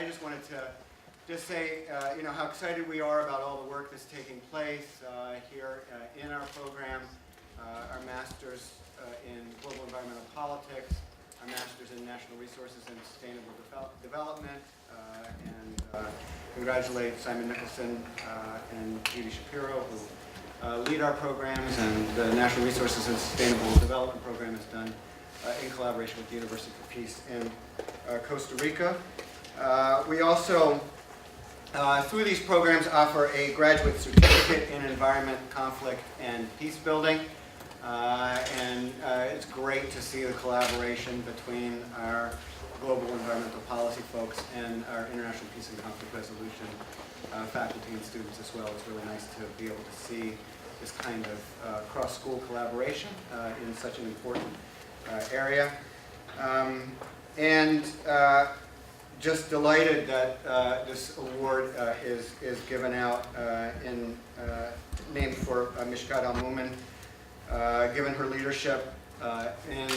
I just wanted to say, how excited we are about all the work that's taking place here in our program, our master's in global environmental politics, our master's in national resources and sustainable development, and congratulate Simon Nicholson and Judy Shapiro, who lead our programs, and the National Resources and Sustainable Development program is done in collaboration with the University for Peace in Costa Rica. We also, through these programs, offer a graduate certificate in environment, conflict, and peace building. And it's great to see the collaboration between our global environmental policy folks and our international peace and conflict resolution faculty and students as well. It's really nice to be able to see this kind of cross-school collaboration in such an important area. Just delighted that this award is given out named for Mishkat Al-Moumin, given her leadership in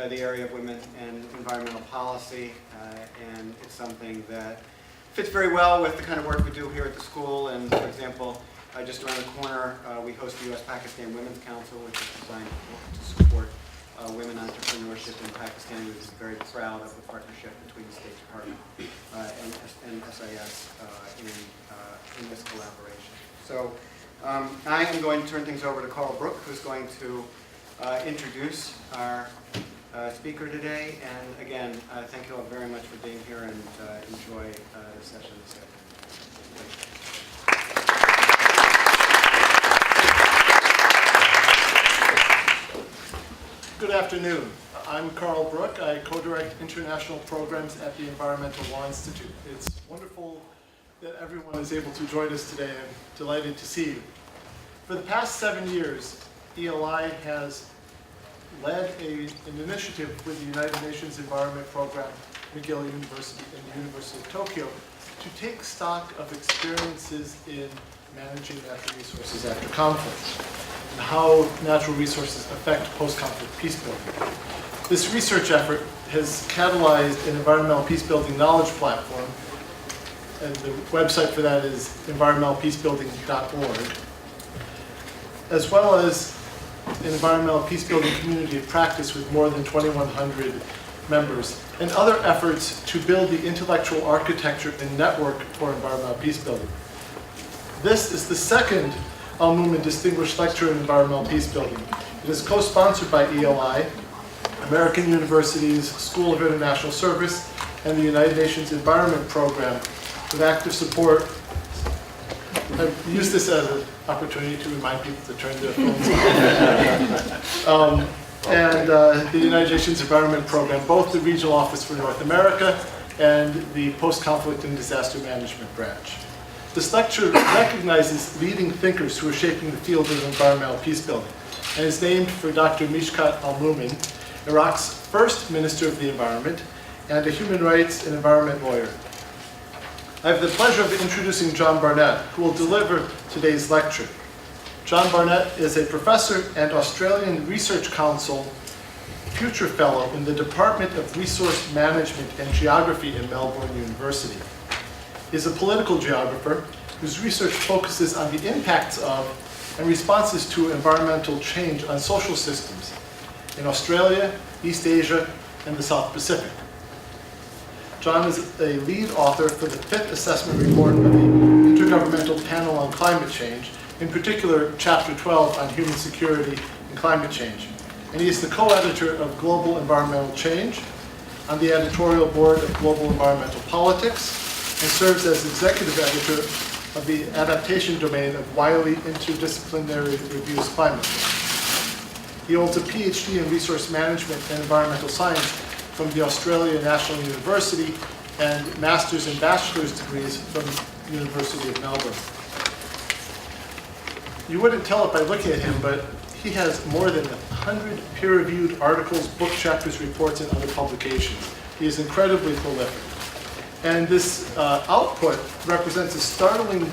the area of women and environmental policy, and it's something that fits very well with the kind of work we do here at the school. And for example, just around the corner, we host the U.S.-Pakistan Women's Council, which is designed to support women entrepreneurship in Pakistan. We're very proud of the partnership between the State Department and SIS in this collaboration. So I am going to turn things over to Carl Brook, who's going to introduce our speaker today. And again, thank you all very much for being here, and enjoy the session this afternoon. Good afternoon. I'm Carl Brook. I co-direct international programs at the Environmental Law Institute. It's wonderful that everyone is able to join us today. I'm delighted to see you. For the past 7 years, ELI has led an initiative with the United Nations Environment Program, McGill University, and the University of Tokyo to take stock of experiences in managing natural resources after conflict and how natural resources affect post-conflict peace building. This research effort has catalyzed an environmental peace building knowledge platform, and the website for that is environmentalpeacebuilding.org, as well as an environmental peace building community of practice with more than 2,100 members, and other efforts to build the intellectual architecture and network for environmental peace building. This is the second Al-Moumin Distinguished Lecture in Environmental Peace Building. It is co-sponsored by ELI, American University's School of International Service, and the United Nations Environment Program, with active support. I've used this as an opportunity to remind people to turn their phones on. The United Nations Environment Program, both the Regional Office for North America and the Post-Conflict and Disaster Management Branch. This lecture recognizes leading thinkers who are shaping the field of environmental peace building, and is named for Dr. Mishkat Al-Moumin, Iraq's first Minister of the Environment and a human rights and environment lawyer. I have the pleasure of introducing Jon Barnett, who will deliver today's lecture. Jon Barnett is a professor and Australian Research Council Future Fellow in the Department of Resource Management and Geography in Melbourne University. He is a political geographer whose research focuses on the impacts of and responses to environmental change on social systems in Australia, East Asia, and the South Pacific. Jon is a lead author for the 5th assessment report of the Intergovernmental Panel on Climate Change, in particular Chapter 12 on human security and climate change. And he is the co-editor of Global Environmental Change, on the editorial board of Global Environmental Politics, and serves as executive editor of the adaptation domain of Wiley Interdisciplinary Reviews Climate Change. He holds a PhD in resource management and environmental science from the Australian National University and master's and bachelor's degrees from the University of Melbourne. You wouldn't tell it by looking at him, but he has more than 100 peer-reviewed articles, book chapters, reports, and other publications. He is incredibly prolific. And this output represents a startlingly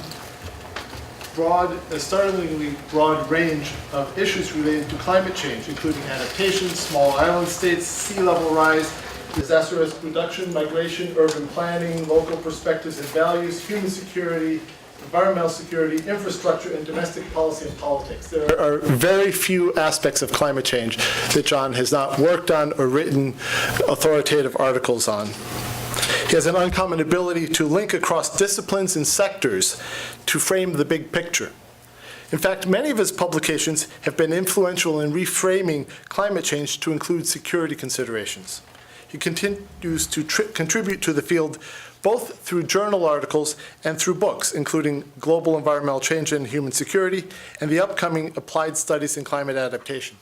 broad range of issues related to climate change, including adaptation, small island states, sea level rise, disaster risk reduction, migration, urban planning, local perspectives and values, human security, environmental security, infrastructure, and domestic policy and politics. There are very few aspects of climate change that Jon has not worked on or written authoritative articles on. He has an uncommon ability to link across disciplines and sectors to frame the big picture. In fact, many of his publications have been influential in reframing climate change to include security considerations. He continues to contribute to the field both through journal articles and through books, including Global Environmental Change and Human Security and the upcoming Applied Studies in Climate Adaptation.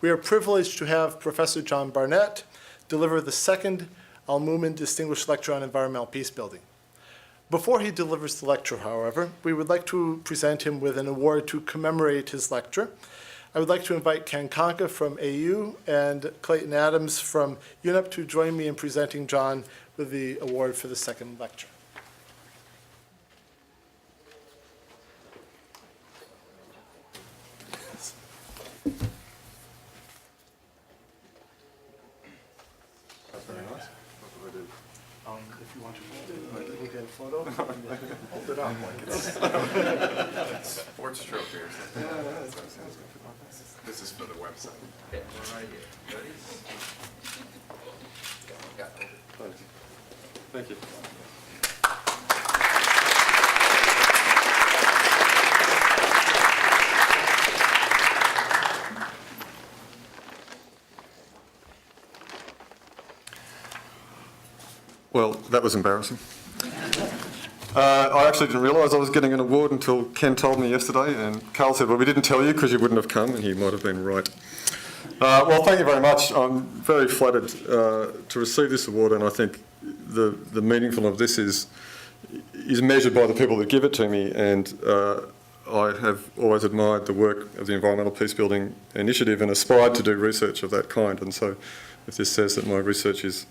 We are privileged to have Professor Jon Barnett deliver the second Al-Moumin Distinguished Lecture on Environmental Peacebuilding. Before he delivers the lecture, however, we would like to present him with an award to commemorate his lecture. I would like to invite Ken Conca from AU and Clayton Adams from UNEP to join me in presenting Jon with the award for the second lecture. If you want to hold it, we'll get a photo. Hold it up like it's Sports trophy or something. This is for the website. Yeah, we're right here. Ready? Thank you. Well, that was embarrassing. I actually didn't realise I was getting an award until Ken told me yesterday, and Carl said, well, we didn't tell you because you wouldn't have come, and he might have been right. Well, thank you very much. I'm very flattered to receive this award, and I think the meaningfulness of this is measured by the people that give it to me, and I have always admired the work of the Environmental Peacebuilding Initiative and aspired to do research of that kind, and so if this says that my research is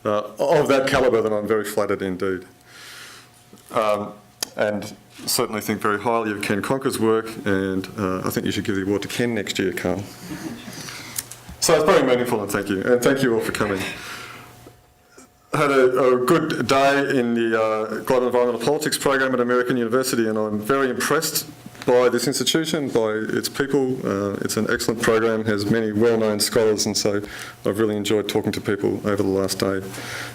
of that calibre, then I'm very flattered indeed. And certainly think very highly of Ken Conca's work, and I think you should give the award to Ken next year, Carl. So it's very meaningful, and thank you all for coming. I had a good day in the Global Environmental Politics program at American University, and I'm very impressed by this institution, by its people. It's an excellent program, has many well-known scholars, and so I've really enjoyed talking to people over the last day.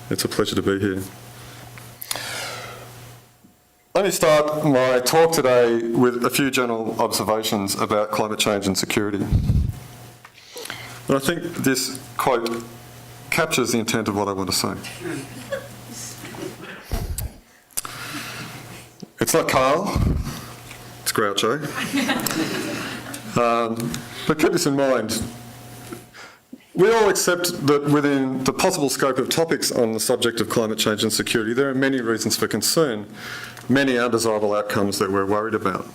It's a pleasure to be here. Let me start my talk today with a few general observations about climate change and security. And I think this quote captures the intent of what I want to say. It's not Carl, it's Groucho. But keep this in mind. We all accept that within the possible scope of topics on the subject of climate change and security, there are many reasons for concern, many undesirable outcomes that we're worried about.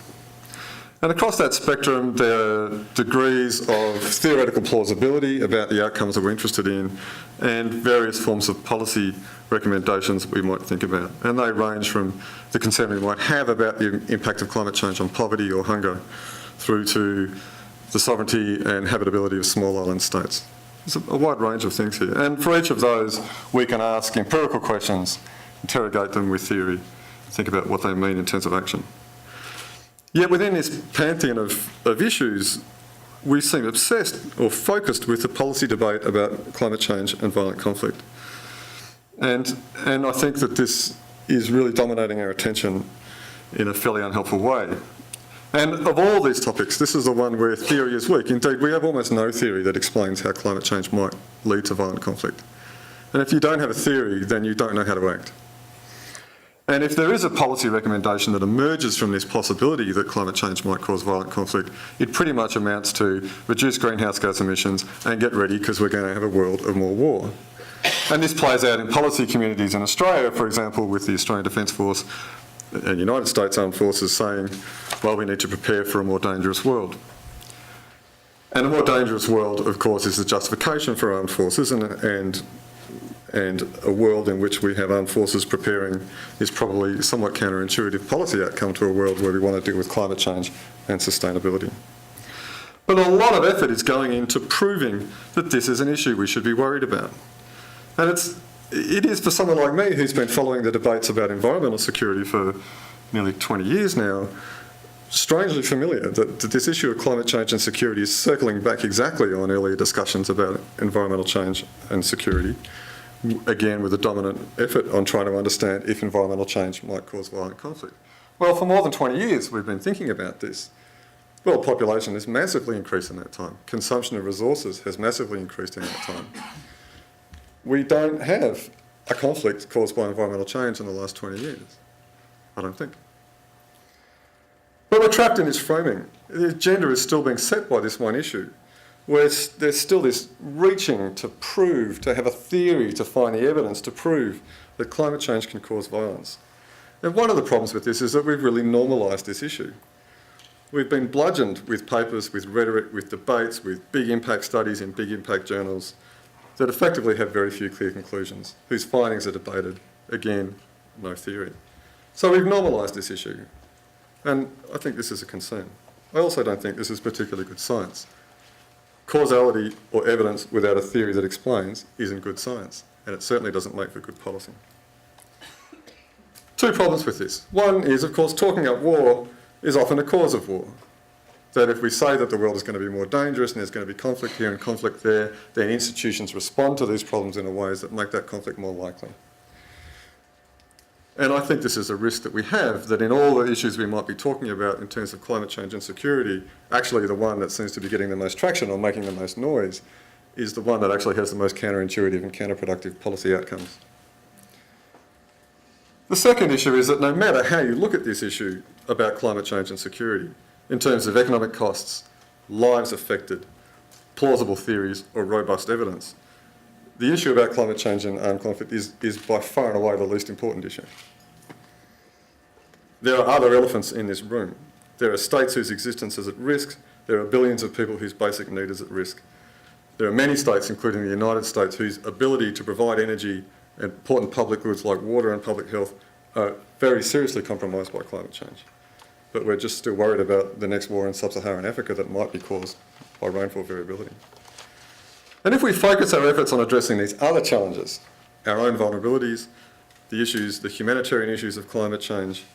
And across that spectrum, there are degrees of theoretical plausibility about the outcomes that we're interested in, and various forms of policy recommendations that we might think about. And they range from the concern we might have about the impact of climate change on poverty or hunger, through to the sovereignty and habitability of small island states. There's a wide range of things here. And for each of those, we can ask empirical questions, interrogate them with theory, think about what they mean in terms of action. Yet within this pantheon of issues, we seem obsessed or focused with the policy debate about climate change and violent conflict. And I think that this is really dominating our attention in a fairly unhelpful way. And of all these topics, this is the one where theory is weak. Indeed, we have almost no theory that explains how climate change might lead to violent conflict. And if you don't have a theory, then you don't know how to act. And if there is a policy recommendation that emerges from this possibility that climate change might cause violent conflict, it pretty much amounts to reduce greenhouse gas emissions and get ready because we're going to have a world of more war. And this plays out in policy communities in Australia, for example, with the Australian Defence Force and United States Armed Forces saying, well, we need to prepare for a more dangerous world. And a more dangerous world, of course, is the justification for armed forces, and a world in which we have armed forces preparing is probably a somewhat counterintuitive policy outcome to a world where we want to deal with climate change and sustainability. But a lot of effort is going into proving that this is an issue we should be worried about. And it is for someone like me who's been following the debates about environmental security for nearly 20 years now, strangely familiar that this issue of climate change and security is circling back exactly on earlier discussions about environmental change and security, again with a dominant effort on trying to understand if environmental change might cause violent conflict. Well, for more than 20 years we've been thinking about this. World population has massively increased in that time. Consumption of resources has massively increased in that time. We don't have a conflict caused by environmental change in the last 20 years, I don't think. But we're trapped in this framing. The agenda is still being set by this one issue, where there's still this reaching to prove, to have a theory, to find the evidence to prove that climate change can cause violence. And one of the problems with this is that we've really normalised this issue. We've been bludgeoned with papers, with rhetoric, with debates, with big impact studies in big impact journals that effectively have very few clear conclusions, whose findings are debated. Again, no theory. So we've normalised this issue. And I think this is a concern. I also don't think this is particularly good science. Causality or evidence without a theory that explains isn't good science, and it certainly doesn't make for good policy. Two problems with this. One is, of course, talking up war is often a cause of war. That if we say that the world is going to be more dangerous and there's going to be conflict here and conflict there, then institutions respond to these problems in ways that make that conflict more likely. And I think this is a risk that we have, that in all the issues we might be talking about in terms of climate change and security, actually the one that seems to be getting the most traction or making the most noise is the one that actually has the most counterintuitive and counterproductive policy outcomes. The second issue is that no matter how you look at this issue about climate change and security, in terms of economic costs, lives affected, plausible theories or robust evidence, the issue about climate change and armed conflict is by far and away the least important issue. There are other elephants in this room. There are states whose existence is at risk. There are billions of people whose basic need is at risk. There are many states, including the United States, whose ability to provide energy and important public goods like water and public health are very seriously compromised by climate change. But we're just still worried about the next war in sub-Saharan Africa that might be caused by rainfall variability. And if we focus our efforts on addressing these other challenges, our own vulnerabilities, the issues, the humanitarian issues of climate change,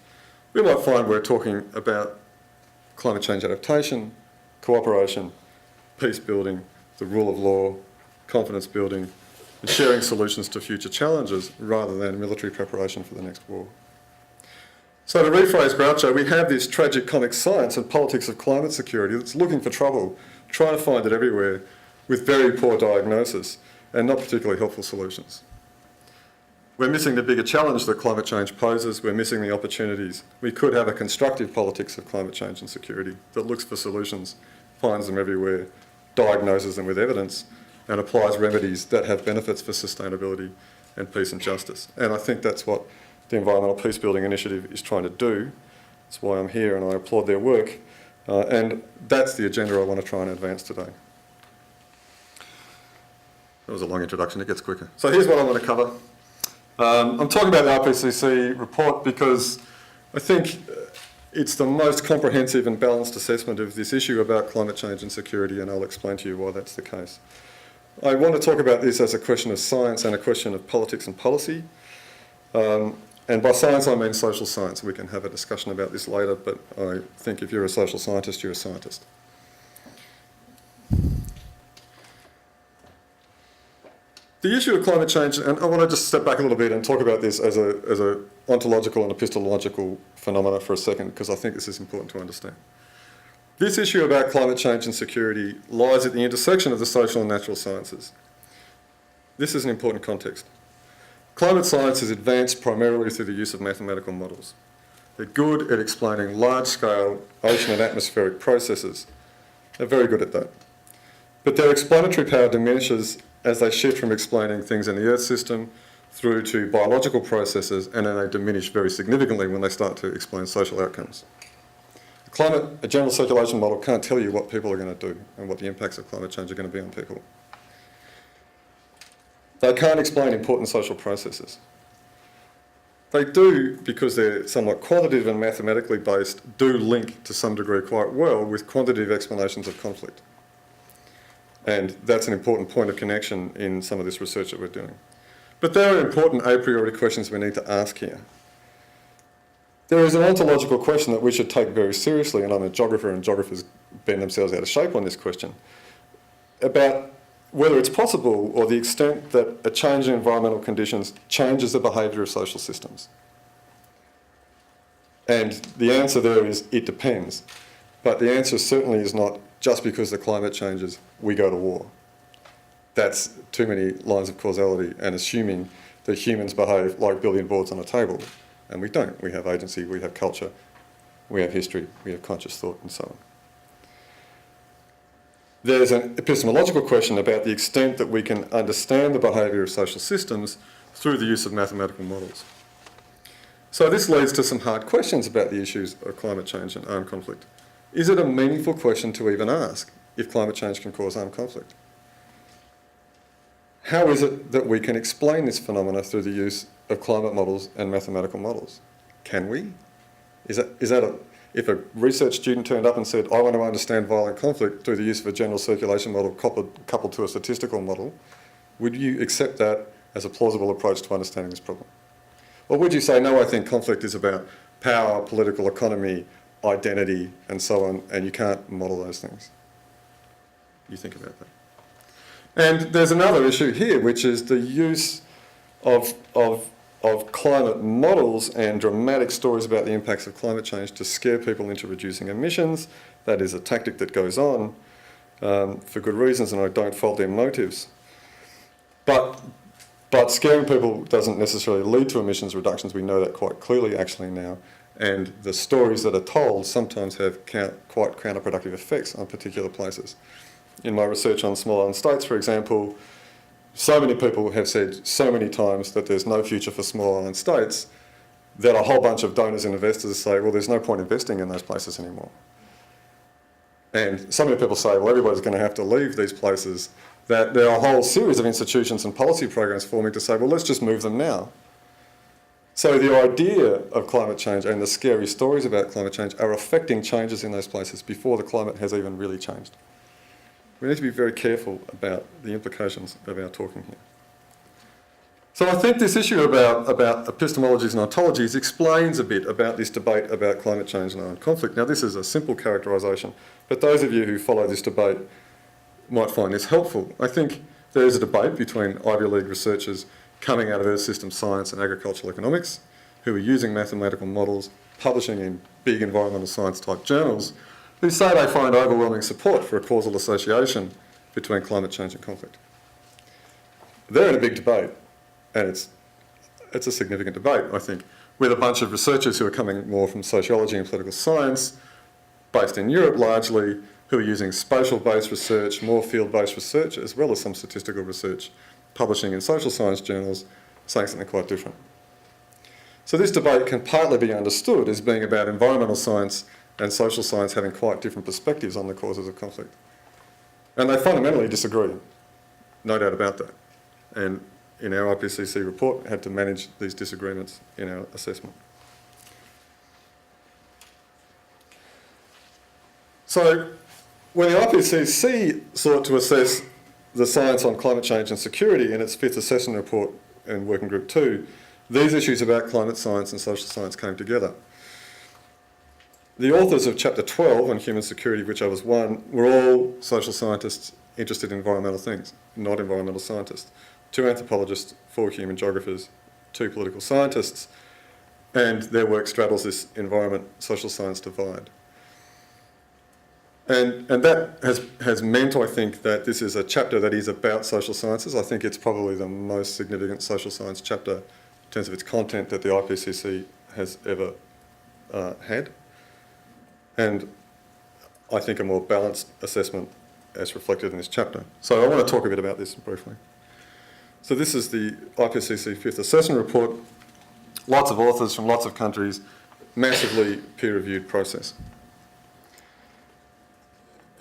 we might find we're talking about climate change adaptation, cooperation, peace building, the rule of law, confidence building, and sharing solutions to future challenges rather than military preparation for the next war. So to rephrase Groucho, we have this tragic comic science and politics of climate security that's looking for trouble, trying to find it everywhere, with very poor diagnosis and not particularly helpful solutions. We're missing the bigger challenge that climate change poses. We're missing the opportunities. We could have a constructive politics of climate change and security that looks for solutions, finds them everywhere, diagnoses them with evidence, and applies remedies that have benefits for sustainability and peace and justice. And I think that's what the Environmental Peacebuilding Initiative is trying to do. That's why I'm here and I applaud their work. And that's the agenda I want to try and advance today. That was a long introduction, it gets quicker. So here's what I want to cover. I'm talking about the IPCC report because I think it's the most comprehensive and balanced assessment of this issue about climate change and security, and I'll explain to you why that's the case. I want to talk about this as a question of science and a question of politics and policy. And by science I mean social science. We can have a discussion about this later, but I think if you're a social scientist, you're a scientist. The issue of climate change, and I want to just step back a little bit and talk about this as a ontological and epistemological phenomena for a second, because I think this is important to understand. This issue about climate change and security lies at the intersection of the social and natural sciences. This is an important context. Climate science is advanced primarily through the use of mathematical models. They're good at explaining large-scale ocean and atmospheric processes. They're very good at that. But their explanatory power diminishes as they shift from explaining things in the Earth system through to biological processes, and then they diminish very significantly when they start to explain social outcomes. A general circulation model can't tell you what people are going to do and what the impacts of climate change are going to be on people. They can't explain important social processes. They do, because they're somewhat quantitative and mathematically based, do link to some degree quite well with quantitative explanations of conflict. And that's an important point of connection in some of this research that we're doing. But there are important a priori questions we need to ask here. There is an ontological question that we should take very seriously, and I'm a geographer, and geographers bend themselves out of shape on this question, about whether it's possible or the extent that a change in environmental conditions changes the behaviour of social systems. And the answer there is, it depends. But the answer certainly is not just because the climate changes, we go to war. That's too many lines of causality and assuming that humans behave like billiard boards on a table. And we don't. We have agency, we have culture, we have history, we have conscious thought, and so on. There's an epistemological question about the extent that we can understand the behaviour of social systems through the use of mathematical models. So this leads to some hard questions about the issues of climate change and armed conflict. Is it a meaningful question to even ask if climate change can cause armed conflict? How is it that we can explain this phenomena through the use of climate models and mathematical models? Can we? If a research student turned up and said, I want to understand violent conflict through the use of a general circulation model coupled to a statistical model, would you accept that as a plausible approach to understanding this problem? Or would you say, no, I think conflict is about power, political economy, identity, and so on, and you can't model those things? You think about that. And there's another issue here, which is the use of climate models and dramatic stories about the impacts of climate change to scare people into reducing emissions. That is a tactic that goes on for good reasons, and I don't fault their motives. But scaring people doesn't necessarily lead to emissions reductions. We know that quite clearly actually now. And the stories that are told sometimes have quite counterproductive effects on particular places. In my research on small island states, for example, so many people have said so many times that there's no future for small island states that a whole bunch of donors and investors say, well, there's no point investing in those places anymore. And so many people say, well, everybody's going to have to leave these places, that there are a whole series of institutions and policy programs forming to say, well, let's just move them now. So the idea of climate change and the scary stories about climate change are affecting changes in those places before the climate has even really changed. We need to be very careful about the implications of our talking here. So I think this issue about epistemologies and ontologies explains a bit about this debate about climate change and armed conflict. Now, this is a simple characterisation, but those of you who follow this debate might find this helpful. I think there is a debate between Ivy League researchers coming out of earth system science and agricultural economics who are using mathematical models, publishing in big environmental science type journals, who say they find overwhelming support for a causal association between climate change and conflict. They're in a big debate, and it's a significant debate, I think, with a bunch of researchers who are coming more from sociology and political science, based in Europe largely, who are using spatial-based research, more field-based research, as well as some statistical research, publishing in social science journals, saying something quite different. So this debate can partly be understood as being about environmental science and social science having quite different perspectives on the causes of conflict. And they fundamentally disagree, no doubt about that. And in our IPCC report, had to manage these disagreements in our assessment. So when the IPCC sought to assess the science on climate change and security in its fifth assessment report in Working Group 2, these issues about climate science and social science came together. The authors of Chapter 12 on human security, which I was one, were all social scientists interested in environmental things, not environmental scientists. 2 anthropologists, 4 human geographers, 2 political scientists, and their work straddles this environment social science divide. And that has meant, I think, that this is a chapter that is about social sciences. I think it's probably the most significant social science chapter in terms of its content that the IPCC has ever had. And I think a more balanced assessment as reflected in this chapter. So I want to talk a bit about this briefly. So this is the IPCC Fifth Assessment Report. Lots of authors from lots of countries, massively peer-reviewed process.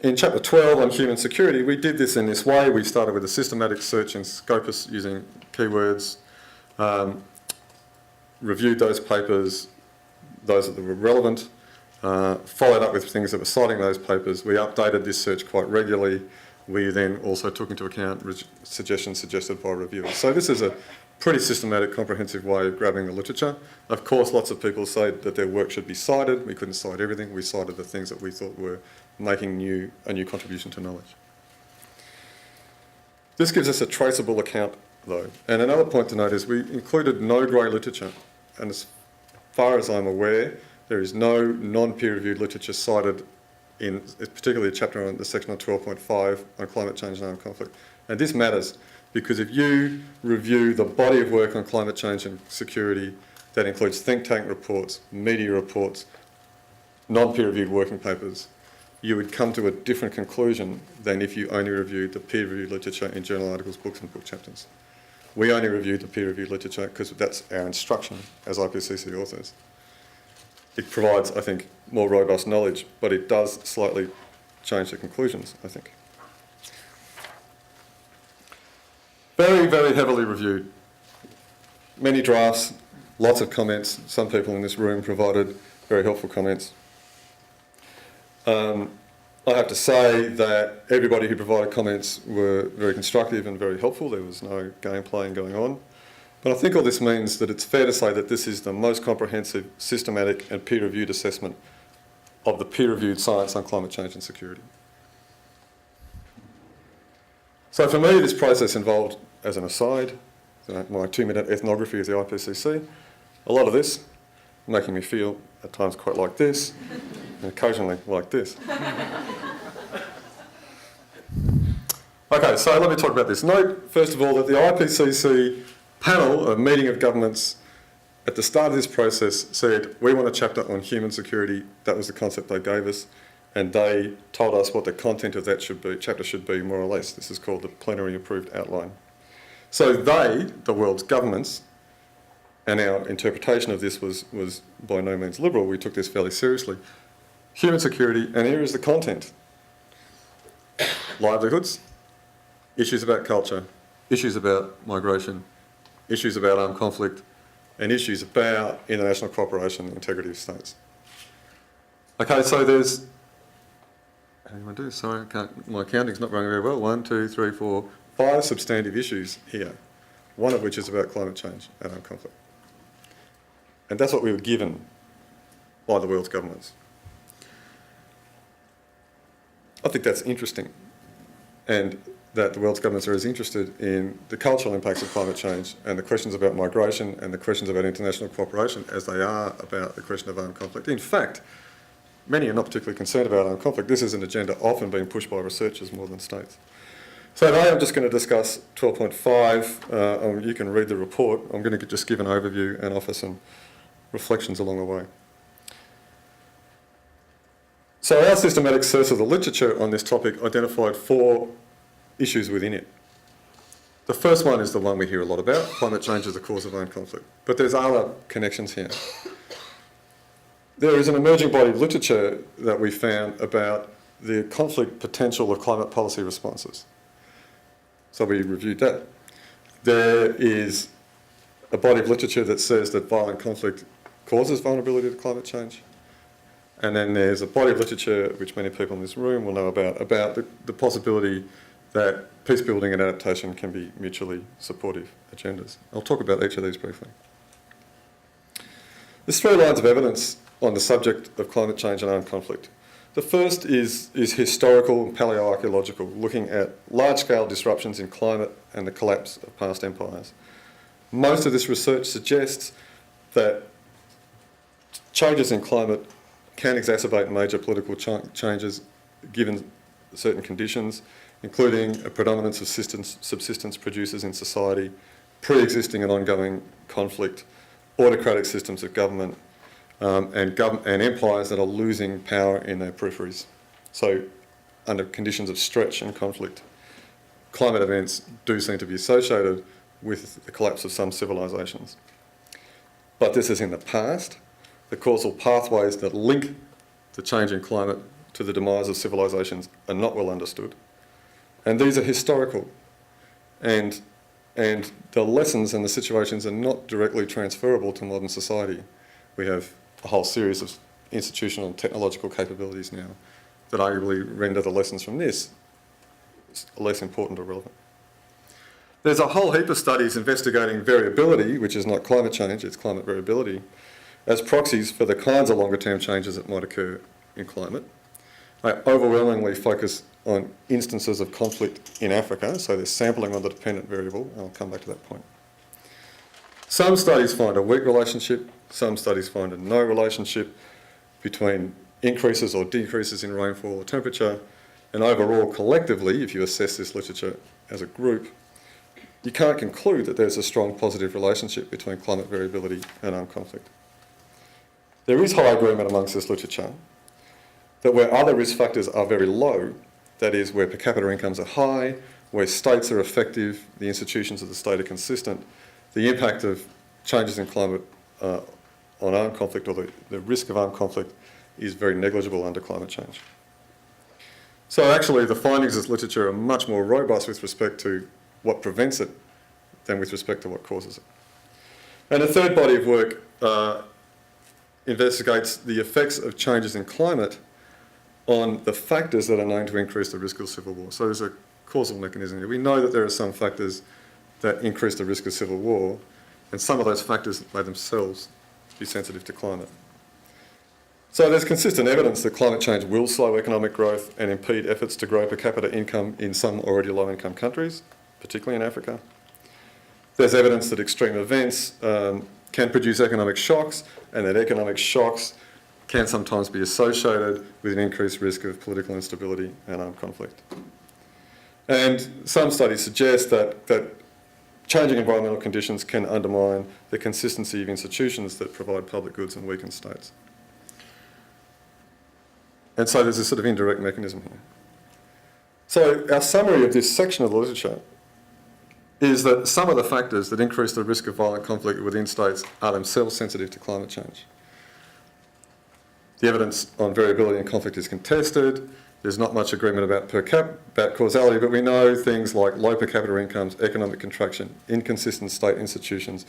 In Chapter 12 on human security, we did this in this way. We started with a systematic search in Scopus using keywords, reviewed those papers, those that were relevant, followed up with things that were citing those papers. We updated this search quite regularly. We then also took into account suggestions suggested by reviewers. So this is a pretty systematic, comprehensive way of grabbing the literature. Of course, lots of people say that their work should be cited. We couldn't cite everything. We cited the things that we thought were making a new contribution to knowledge. This gives us a traceable account, though. And another point to note is we included no grey literature. And as far as I'm aware, there is no non-peer-reviewed literature cited in particularly a chapter on the section on 12.5 on climate change and armed conflict. And this matters because if you review the body of work on climate change and security, that includes think tank reports, media reports, non-peer-reviewed working papers, you would come to a different conclusion than if you only reviewed the peer-reviewed literature in journal articles, books and book chapters. We only reviewed the peer-reviewed literature because that's our instruction as IPCC authors. It provides, I think, more robust knowledge, but it does slightly change the conclusions, I think. Very, very heavily reviewed. Many drafts, lots of comments. Some people in this room provided very helpful comments. I have to say that everybody who provided comments were very constructive and very helpful. There was no game playing going on. But I think all this means that it's fair to say that this is the most comprehensive, systematic and peer-reviewed assessment of the peer-reviewed science on climate change and security. So for me, this process involved, as an aside, my 2-minute ethnography of the IPCC, a lot of this, making me feel at times quite like this, and occasionally like this. Okay, so let me talk about this. Note, first of all, that the IPCC panel, a meeting of governments, at the start of this process said, we want a chapter on human security. That was the concept they gave us. And they told us what the content of that chapter should be, more or less. This is called the plenary approved outline. So they, the world's governments, and our interpretation of this was by no means liberal. We took this fairly seriously. Human security, and here is the content. Livelihoods, issues about culture, issues about migration, issues about armed conflict, and issues about international cooperation and integrity of states. Okay, so there's, how do you want to do? Sorry, my counting's not running very well. 1, 2, 3, 4, 5 substantive issues here, one of which is about climate change and armed conflict. And that's what we were given by the world's governments. I think that's interesting, and that the world's governments are as interested in the cultural impacts of climate change and the questions about migration and the questions about international cooperation as they are about the question of armed conflict. In fact, many are not particularly concerned about armed conflict. This is an agenda often being pushed by researchers more than states. So today I'm just going to discuss 12.5. You can read the report. I'm going to just give an overview and offer some reflections along the way. So our systematic search of the literature on this topic identified 4 issues within it. The first one is the one we hear a lot about, climate change is the cause of armed conflict. But there's other connections here. There is an emerging body of literature that we found about the conflict potential of climate policy responses. So we reviewed that. There is a body of literature that says that violent conflict causes vulnerability to climate change. And then there's a body of literature, which many people in this room will know about the possibility that peacebuilding and adaptation can be mutually supportive agendas. I'll talk about each of these briefly. There's 3 lines of evidence on the subject of climate change and armed conflict. The first is historical and paleoarchaeological, looking at large-scale disruptions in climate and the collapse of past empires. Most of this research suggests that changes in climate can exacerbate major political changes given certain conditions, including a predominance of subsistence producers in society, pre-existing and ongoing conflict, autocratic systems of government, and empires that are losing power in their peripheries. So under conditions of stretch and conflict, climate events do seem to be associated with the collapse of some civilisations. But this is in the past. The causal pathways that link the change in climate to the demise of civilisations are not well understood. And these are historical. And the lessons and the situations are not directly transferable to modern society. We have a whole series of institutional and technological capabilities now that arguably render the lessons from this less important or relevant. There's a whole heap of studies investigating variability, which is not climate change, it's climate variability, as proxies for the kinds of longer term changes that might occur in climate. I overwhelmingly focus on instances of conflict in Africa, so there's sampling on the dependent variable, and I'll come back to that point. Some studies find a weak relationship, some studies find a no relationship between increases or decreases in rainfall or temperature, and overall, collectively, if you assess this literature as a group, you can't conclude that there's a strong positive relationship between climate variability and armed conflict. There is high agreement amongst this literature that where other risk factors are very low, that is, where per capita incomes are high, where states are effective, the institutions of the state are consistent, the impact of changes in climate on armed conflict, or the risk of armed conflict, is very negligible under climate change. So actually the findings of this literature are much more robust with respect to what prevents it than with respect to what causes it. And a third body of work investigates the effects of changes in climate on the factors that are known to increase the risk of civil war. So there's a causal mechanism here. We know that there are some factors that increase the risk of civil war, and some of those factors may themselves be sensitive to climate. So there's consistent evidence that climate change will slow economic growth and impede efforts to grow per capita income in some already low-income countries, particularly in Africa. There's evidence that extreme events can produce economic shocks, and that economic shocks can sometimes be associated with an increased risk of political instability and armed conflict. And some studies suggest that changing environmental conditions can undermine the consistency of institutions that provide public goods and weaken states. And so there's a sort of indirect mechanism here. So our summary of this section of the literature is that some of the factors that increase the risk of violent conflict within states are themselves sensitive to climate change. The evidence on variability and conflict is contested. There's not much agreement about causality, but we know things like low per capita incomes, economic contraction, inconsistent state institutions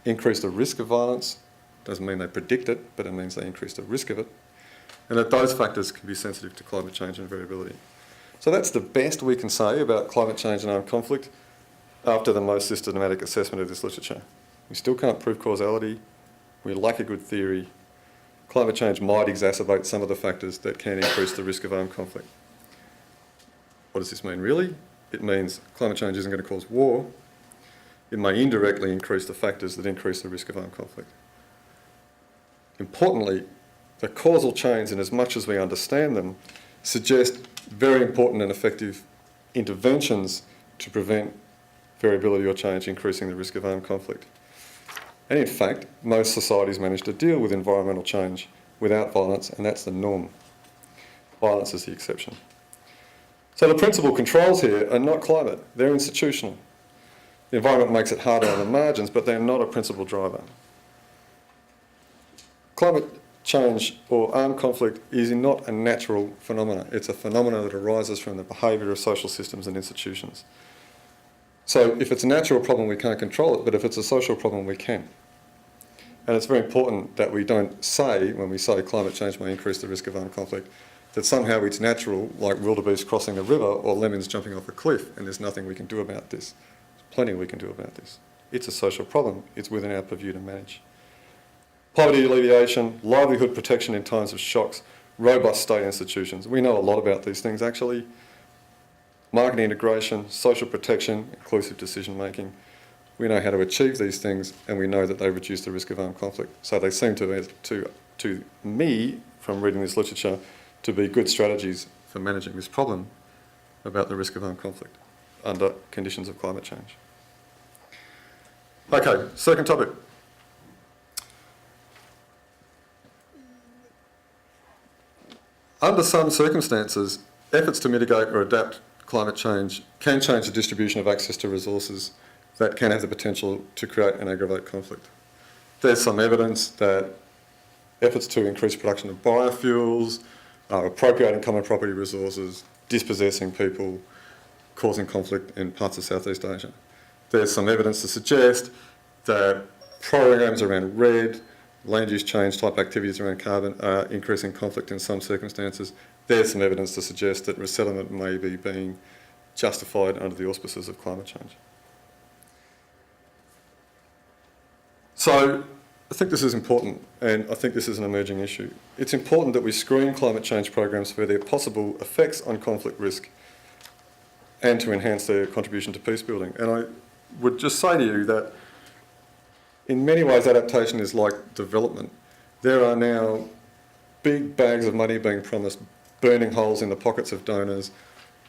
increase the risk of violence. Doesn't mean they predict it, but it means they increase the risk of it. And that those factors can be sensitive to climate change and variability. So that's the best we can say about climate change and armed conflict after the most systematic assessment of this literature. We still can't prove causality. We lack a good theory. Climate change might exacerbate some of the factors that can increase the risk of armed conflict. What does this mean really? It means climate change isn't going to cause war. It may indirectly increase the factors that increase the risk of armed conflict. Importantly, the causal chains, in as much as we understand them, suggest very important and effective interventions to prevent variability or change increasing the risk of armed conflict. And in fact, most societies manage to deal with environmental change without violence, and that's the norm. Violence is the exception. So the principal controls here are not climate, they're institutional. The environment makes it harder on the margins, but they're not a principal driver. Climate change or armed conflict is not a natural phenomenon. It's a phenomenon that arises from the behaviour of social systems and institutions. So if it's a natural problem, we can't control it, but if it's a social problem, we can. And it's very important that we don't say, when we say climate change may increase the risk of armed conflict, that somehow it's natural, like wildebeest crossing a river or lemons jumping off a cliff, and there's nothing we can do about this. There's plenty we can do about this. It's a social problem. It's within our purview to manage. Poverty alleviation, livelihood protection in times of shocks, robust state institutions. We know a lot about these things actually. Market integration, social protection, inclusive decision making. We know how to achieve these things, and we know that they reduce the risk of armed conflict. So they seem to me, from reading this literature, to be good strategies for managing this problem about the risk of armed conflict under conditions of climate change. Okay, second topic. Under some circumstances, efforts to mitigate or adapt climate change can change the distribution of access to resources that can have the potential to create and aggravate conflict. There's some evidence that efforts to increase production of biofuels, appropriating common property resources, dispossessing people, causing conflict in parts of Southeast Asia. There's some evidence to suggest that programs around RED, land use change type activities around carbon, are increasing conflict in some circumstances. There's some evidence to suggest that resettlement may be being justified under the auspices of climate change. So I think this is important, and I think this is an emerging issue. It's important that we screen climate change programs for their possible effects on conflict risk and to enhance their contribution to peace building. And I would just say to you that in many ways adaptation is like development. There are now big bags of money being promised, burning holes in the pockets of donors,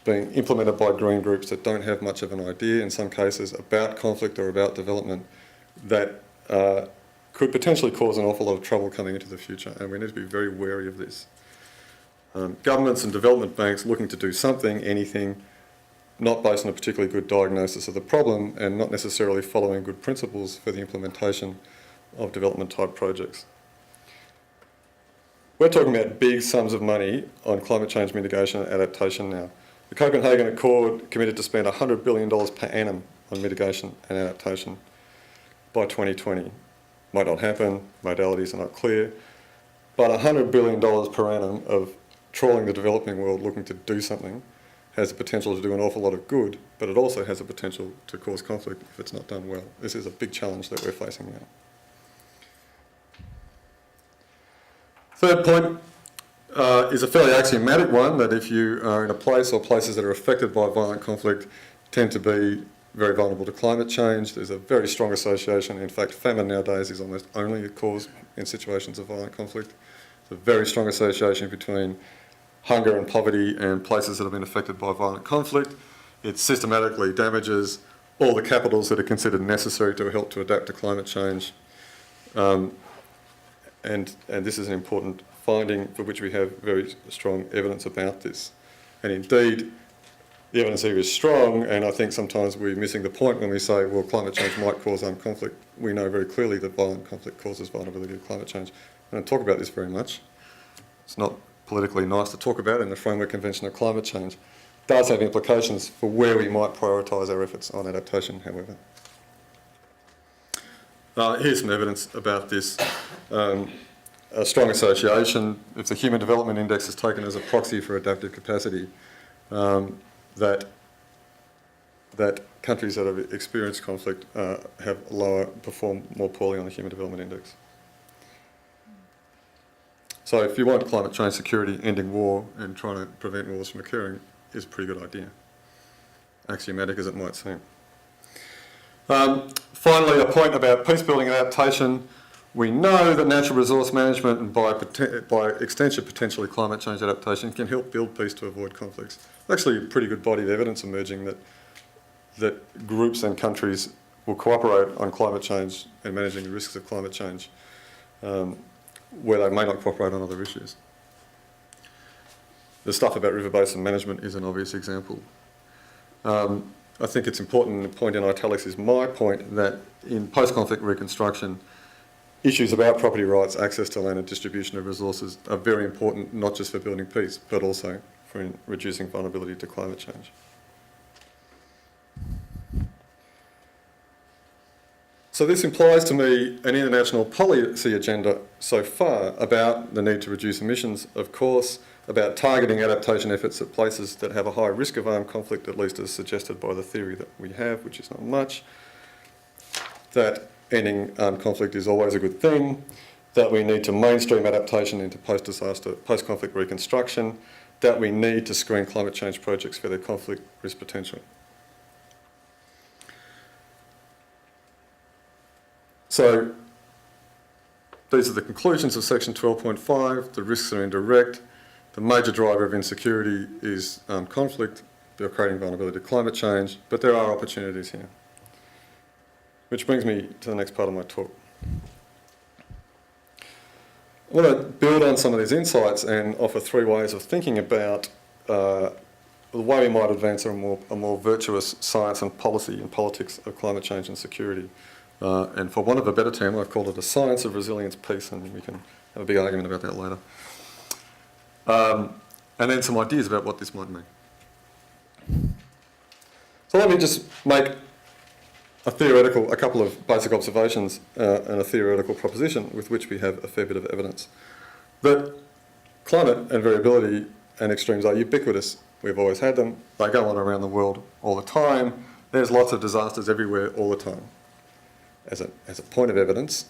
being implemented by green groups that don't have much of an idea in some cases about conflict or about development, that could potentially cause an awful lot of trouble coming into the future, and we need to be very wary of this. Governments and development banks looking to do something, anything, not based on a particularly good diagnosis of the problem and not necessarily following good principles for the implementation of development type projects. We're talking about big sums of money on climate change mitigation and adaptation now. The Copenhagen Accord committed to spend $100 billion per annum on mitigation and adaptation by 2020. Might not happen, modalities are not clear, but $100 billion per annum of trawling the developing world looking to do something has the potential to do an awful lot of good, but it also has the potential to cause conflict if it's not done well. This is a big challenge that we're facing now. Third point is a fairly axiomatic one, that if you are in a place or places that are affected by violent conflict tend to be very vulnerable to climate change. There's a very strong association. In fact, famine nowadays is almost only a cause in situations of violent conflict. There's a very strong association between hunger and poverty and places that have been affected by violent conflict. It systematically damages all the capitals that are considered necessary to help to adapt to climate change. And this is an important finding for which we have very strong evidence about this. And indeed, the evidence here is strong, and I think sometimes we're missing the point when we say, well, climate change might cause armed conflict. We know very clearly that violent conflict causes vulnerability to climate change. I don't talk about this very much. It's not politically nice to talk about in the Framework Convention of Climate Change. It does have implications for where we might prioritise our efforts on adaptation, however. Here's some evidence about this. A strong association, if the Human Development Index is taken as a proxy for adaptive capacity, that countries that have experienced conflict perform more poorly on the Human Development Index. So if you want climate change security, ending war and trying to prevent wars from occurring is a pretty good idea, axiomatic as it might seem. Finally, a point about peace building and adaptation. We know that natural resource management and by extension potentially climate change adaptation can help build peace to avoid conflicts. There's actually a pretty good body of evidence emerging that groups and countries will cooperate on climate change and managing the risks of climate change, where they may not cooperate on other issues. The stuff about river basin management is an obvious example. I think it's important, the point in italics is my point, that in post-conflict reconstruction, issues about property rights, access to land and distribution of resources are very important, not just for building peace, but also for reducing vulnerability to climate change. So this implies to me an international policy agenda so far about the need to reduce emissions, of course, about targeting adaptation efforts at places that have a high risk of armed conflict, at least as suggested by the theory that we have, which is not much, that ending armed conflict is always a good thing, that we need to mainstream adaptation into post-disaster, post-conflict reconstruction, that we need to screen climate change projects for their conflict risk potential. So these are the conclusions of section 12.5. The risks are indirect. The major driver of insecurity is conflict. They're creating vulnerability to climate change, but there are opportunities here. Which brings me to the next part of my talk. I want to build on some of these insights and offer three ways of thinking about the way we might advance a more virtuous science and policy and politics of climate change and security. And for want of a better term, I've called it a science of resilience peace, and we can have a big argument about that later. And then some ideas about what this might mean. So let me just make a couple of basic observations and a theoretical proposition with which we have a fair bit of evidence. That climate and variability and extremes are ubiquitous. We've always had them. They go on around the world all the time. There's lots of disasters everywhere all the time. as a point of evidence,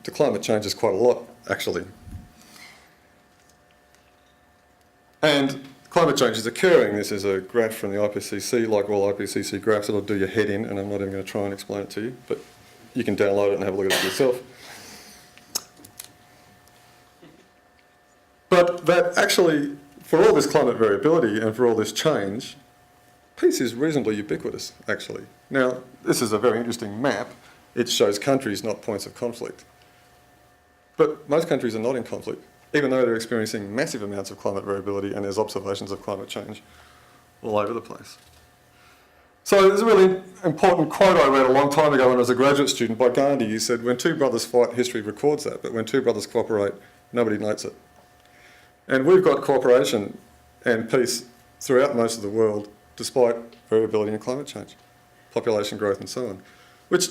the climate changes quite a lot, actually. And climate change is occurring. This is a graph from the IPCC, like all IPCC graphs, it'll do your head in, and I'm not even going to try and explain it to you, but you can download it and have a look at it for yourself. But that actually, for all this climate variability and for all this change, peace is reasonably ubiquitous, actually. Now, this is a very interesting map. It shows countries, not points of conflict. But most countries are not in conflict, even though they're experiencing massive amounts of climate variability and there's observations of climate change all over the place. So there's a really important quote I read a long time ago when I was a graduate student by Gandhi. He said, when two brothers fight, history records that, but when two brothers cooperate, nobody notes it. And we've got cooperation and peace throughout most of the world, despite variability in climate change, population growth and so on, which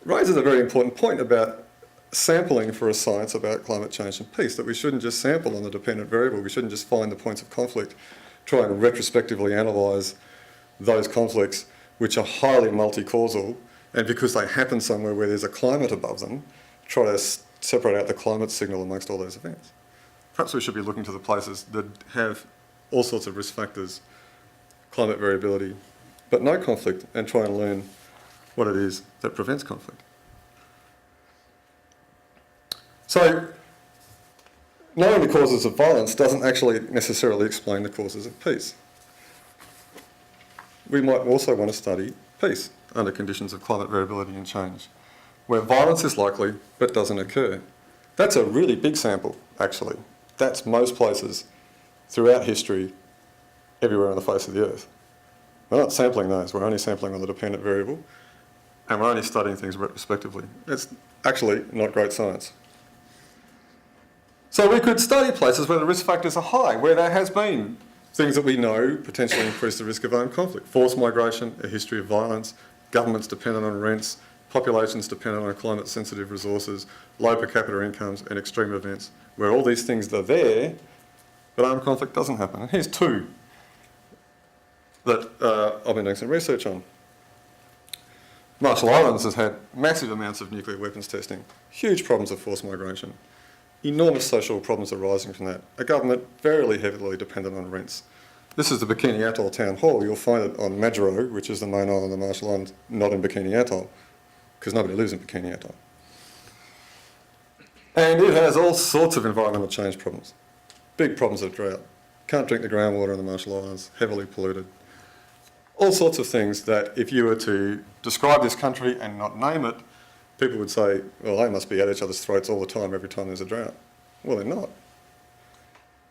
raises a very important point about sampling for a science about climate change and peace, that we shouldn't just sample on the dependent variable, we shouldn't just find the points of conflict, try and retrospectively analyse those conflicts which are highly multi-causal, and because they happen somewhere where there's a climate above them, try to separate out the climate signal amongst all those events. Perhaps we should be looking to the places that have all sorts of risk factors, climate variability, but no conflict, and try and learn what it is that prevents conflict. So, knowing the causes of violence doesn't actually necessarily explain the causes of peace. We might also want to study peace under conditions of climate variability and change, where violence is likely but doesn't occur. That's a really big sample, actually. That's most places throughout history, everywhere on the face of the earth. We're not sampling those, we're only sampling on the dependent variable, and we're only studying things retrospectively. It's actually not great science. So we could study places where the risk factors are high, where there has been things that we know potentially increase the risk of armed conflict. Forced migration, a history of violence, governments dependent on rents, populations dependent on climate-sensitive resources, low per capita incomes and extreme events, where all these things are there, but armed conflict doesn't happen. And here's two that I've been doing some research on. Marshall Islands has had massive amounts of nuclear weapons testing, huge problems of forced migration, enormous social problems arising from that. A government very heavily dependent on rents. This is the Bikini Atoll Town Hall. You'll find it on Majuro, which is the main island of the Marshall Islands, not in Bikini Atoll, because nobody lives in Bikini Atoll. And it has all sorts of environmental change problems. Big problems of drought. Can't drink the groundwater in the Marshall Islands, heavily polluted. All sorts of things that if you were to describe this country and not name it, people would say, well, they must be at each other's throats all the time, every time there's a drought. Well, they're not.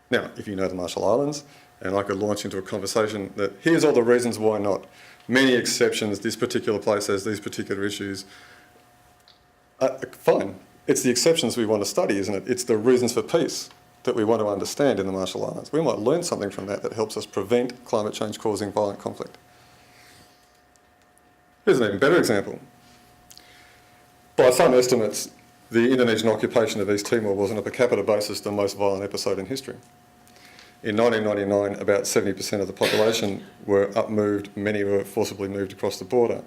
Now, if you know the Marshall Islands, and I could launch into a conversation that here's all the reasons why not. Many exceptions, this particular place has these particular issues. Fine. It's the exceptions we want to study, isn't it? It's the reasons for peace that we want to understand in the Marshall Islands. We might learn something from that that helps us prevent climate change causing violent conflict. Here's an even better example. By some estimates, the Indonesian occupation of East Timor was on a per capita basis the most violent episode in history. In 1999, about 70% of the population were upmoved, many were forcibly moved across the border.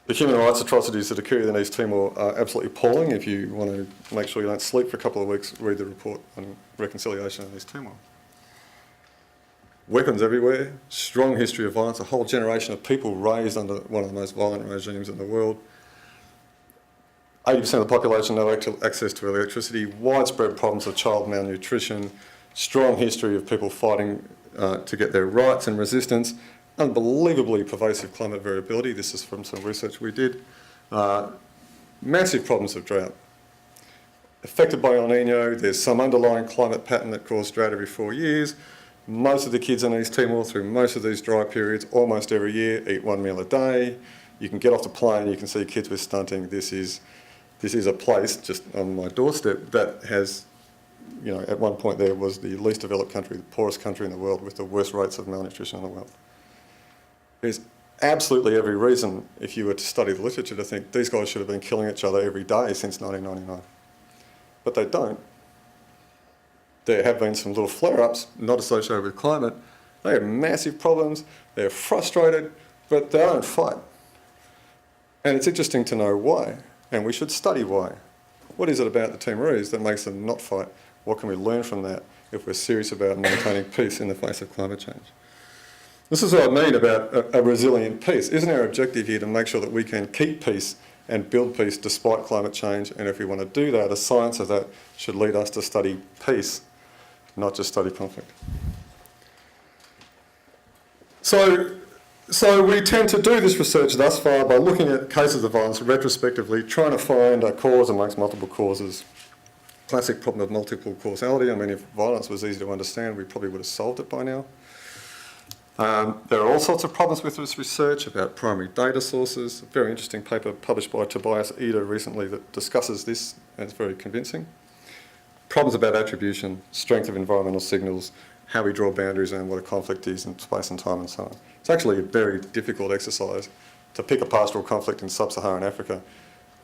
The human rights atrocities that occurred in East Timor are absolutely appalling. If you want to make sure you don't sleep for a couple of weeks, read the report on reconciliation in East Timor. Weapons everywhere, strong history of violence, a whole generation of people raised under one of the most violent regimes in the world. 80% of the population no access to electricity, widespread problems of child malnutrition, strong history of people fighting to get their rights and resistance, unbelievably pervasive climate variability. This is from some research we did. Massive problems of drought. Affected by El Nino, there's some underlying climate pattern that caused drought every 4 years. Most of the kids in East Timor through most of these dry periods, almost every year, eat 1 meal a day. You can get off the plane, you can see kids with stunting. This is a place just on my doorstep that has, you know, at one point there was the least developed country, the poorest country in the world with the worst rates of malnutrition in the world. There's absolutely every reason, if you were to study the literature, to think these guys should have been killing each other every day since 1999. But they don't. There have been some little flare-ups, not associated with climate. They have massive problems, they're frustrated, but they don't fight. And it's interesting to know why, and we should study why. What is it about the Timorese that makes them not fight? What can we learn from that if we're serious about maintaining peace in the face of climate change? This is what I mean about a resilient peace. Isn't our objective here to make sure that we can keep peace and build peace despite climate change? And if we want to do that, a science of that should lead us to study peace, not just study conflict. So we tend to do this research thus far by looking at cases of violence retrospectively, trying to find a cause amongst multiple causes. Classic problem of multiple causality. I mean, if violence was easy to understand, we probably would have solved it by now. There are all sorts of problems with this research about primary data sources. A very interesting paper published by Tobias Eder recently that discusses this, and it's very convincing. Problems about attribution, strength of environmental signals, how we draw boundaries and what a conflict is in space and time and so on. It's actually a very difficult exercise to pick a pastoral conflict in sub-Saharan Africa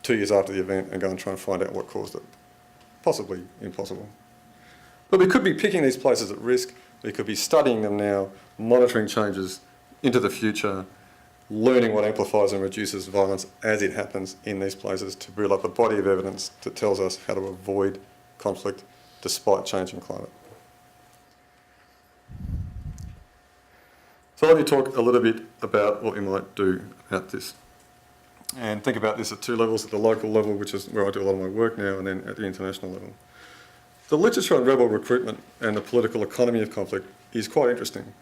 2 years after the event and go and try and find out what caused it. Possibly impossible. But we could be picking these places at risk. We could be studying them now, monitoring changes into the future, learning what amplifies and reduces violence as it happens in these places to build up a body of evidence that tells us how to avoid conflict despite changing climate. So let me talk a little bit about what we might do about this. And think about this at two levels, at the local level, which is where I do a lot of my work now, and then at the international level. The literature on rebel recruitment and the political economy of conflict is quite interesting.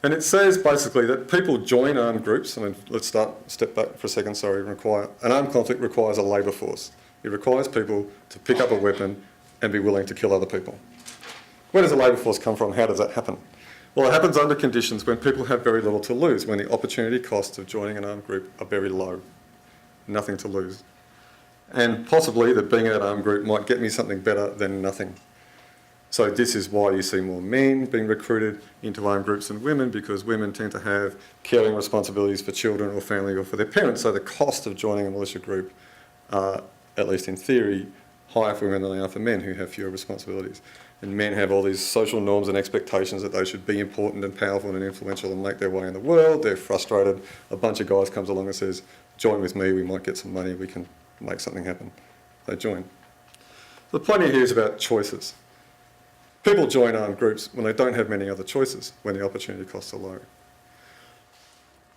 And it says basically that people join armed groups. I mean, let's step back for a second, sorry. An armed conflict requires a labour force. It requires people to pick up a weapon and be willing to kill other people. Where does a labour force come from? How does that happen? Well, it happens under conditions when people have very little to lose, when the opportunity costs of joining an armed group are very low. Nothing to lose. And possibly that being in an armed group might get me something better than nothing. So this is why you see more men being recruited into armed groups than women, because women tend to have caring responsibilities for children or family or for their parents. So the cost of joining a militia group are, at least in theory, higher for women than they are for men who have fewer responsibilities. And men have all these social norms and expectations that they should be important and powerful and influential and make their way in the world. They're frustrated. A bunch of guys comes along and says, join with me, we might get some money, we can make something happen. They join. The point here is about choices. People join armed groups when they don't have many other choices, when the opportunity costs are low.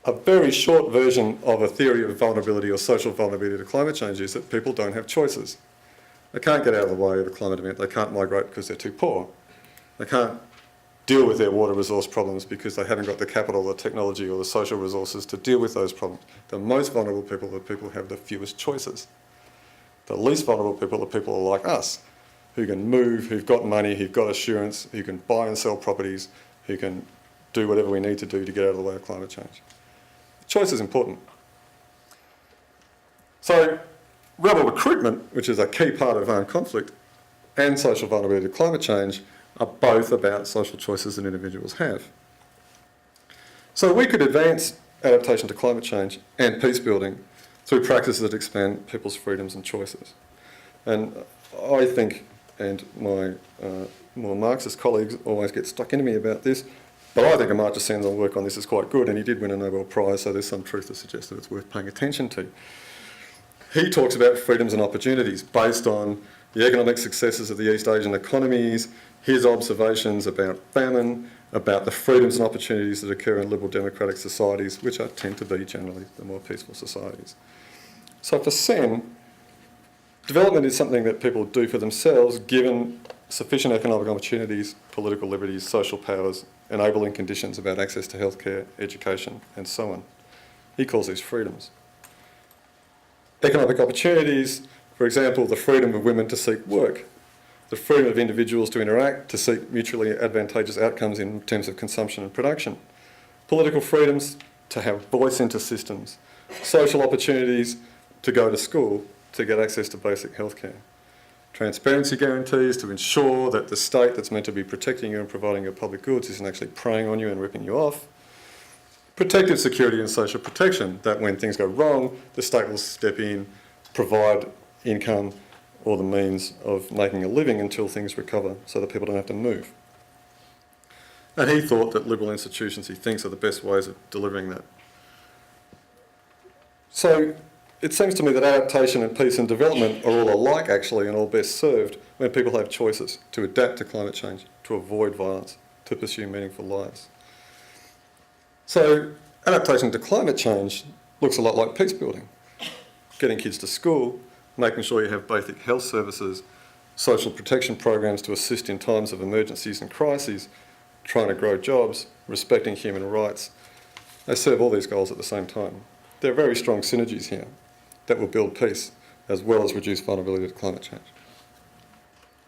A very short version of a theory of vulnerability or social vulnerability to climate change is that people don't have choices. They can't get out of the way of a climate event. They can't migrate because they're too poor. They can't deal with their water resource problems because they haven't got the capital, the technology or the social resources to deal with those problems. The most vulnerable people are people who have the fewest choices. The least vulnerable people are people like us, who can move, who've got money, who've got assurance, who can buy and sell properties, who can do whatever we need to do to get out of the way of climate change. Choice is important. So rebel recruitment, which is a key part of armed conflict, and social vulnerability to climate change are both about social choices that individuals have. So we could advance adaptation to climate change and peace building through practices that expand people's freedoms and choices. And I think, and my more Marxist colleagues always get stuck into me about this, but I think Amartya Sen's work on this is quite good, and he did win a Nobel Prize, so there's some truth to suggest that it's worth paying attention to. He talks about freedoms and opportunities based on the economic successes of the East Asian economies, his observations about famine, about the freedoms and opportunities that occur in liberal democratic societies, which tend to be generally the more peaceful societies. So for Sen, development is something that people do for themselves given sufficient economic opportunities, political liberties, social powers, enabling conditions about access to healthcare, education, and so on. He calls these freedoms. Economic opportunities, for example, the freedom of women to seek work, the freedom of individuals to interact, to seek mutually advantageous outcomes in terms of consumption and production, political freedoms to have voice into systems, social opportunities to go to school, to get access to basic healthcare, transparency guarantees to ensure that the state that's meant to be protecting you and providing your public goods isn't actually preying on you and ripping you off, protective security and social protection, that when things go wrong, the state will step in, provide income or the means of making a living until things recover so that people don't have to move. And he thought that liberal institutions, he thinks, are the best ways of delivering that. So it seems to me that adaptation and peace and development are all alike actually, and all best served when people have choices to adapt to climate change, to avoid violence, to pursue meaningful lives. So adaptation to climate change looks a lot like peace building. Getting kids to school, making sure you have basic health services, social protection programs to assist in times of emergencies and crises, trying to grow jobs, respecting human rights. They serve all these goals at the same time. There are very strong synergies here that will build peace as well as reduce vulnerability to climate change.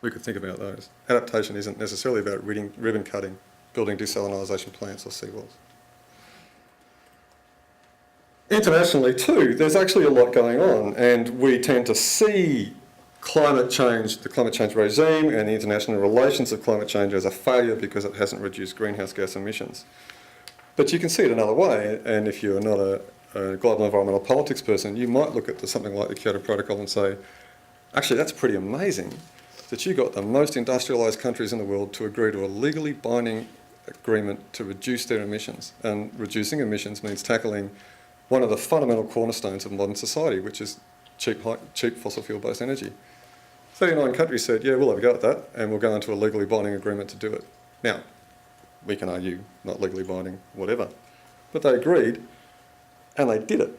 We could think about those. Adaptation isn't necessarily about ribbon cutting, building desalinisation plants or seawalls. Internationally too, there's actually a lot going on, and we tend to see climate change, the climate change regime and the international relations of climate change as a failure because it hasn't reduced greenhouse gas emissions. But you can see it another way, and if you're not a global environmental politics person, you might look at something like the Kyoto Protocol and say, actually that's pretty amazing that you got the most industrialised countries in the world to agree to a legally binding agreement to reduce their emissions. And reducing emissions means tackling one of the fundamental cornerstones of modern society, which is cheap fossil fuel-based energy. 39 countries said, yeah, we'll have a go at that, and we'll go into a legally binding agreement to do it. Now, we can argue, not legally binding, whatever. But they agreed, and they did it.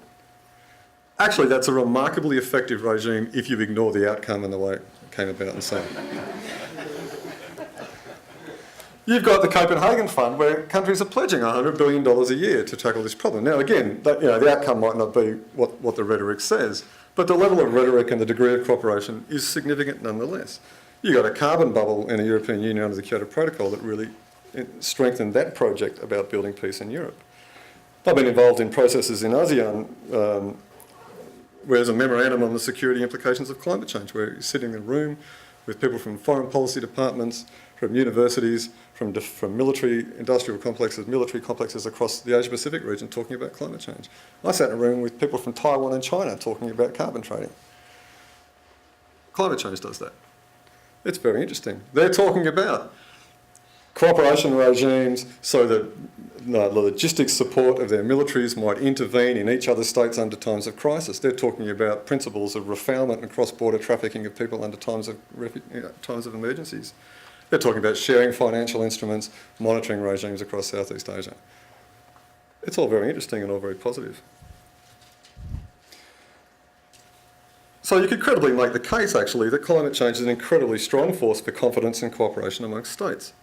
Actually, that's a remarkably effective regime if you ignore the outcome and the way it came about and so on. You've got the Copenhagen Fund where countries are pledging $100 billion a year to tackle this problem. Now again, the outcome might not be what the rhetoric says, but the level of rhetoric and the degree of cooperation is significant nonetheless. You've got a carbon bubble in the European Union under the Kyoto Protocol that really strengthened that project about building peace in Europe. I've been involved in processes in ASEAN where there's a memorandum on the security implications of climate change, where you sit in a room with people from foreign policy departments, from universities, from military industrial complexes, military complexes across the Asia-Pacific region talking about climate change. I sat in a room with people from Taiwan and China talking about carbon trading. Climate change does that. It's very interesting. They're talking about cooperation regimes so that the logistics support of their militaries might intervene in each other's states under times of crisis. They're talking about principles of refoulement and cross-border trafficking of people under times of emergencies. They're talking about sharing financial instruments, monitoring regimes across Southeast Asia. It's all very interesting and all very positive. So you could credibly make the case, actually, that climate change is an incredibly strong force for confidence and cooperation amongst states.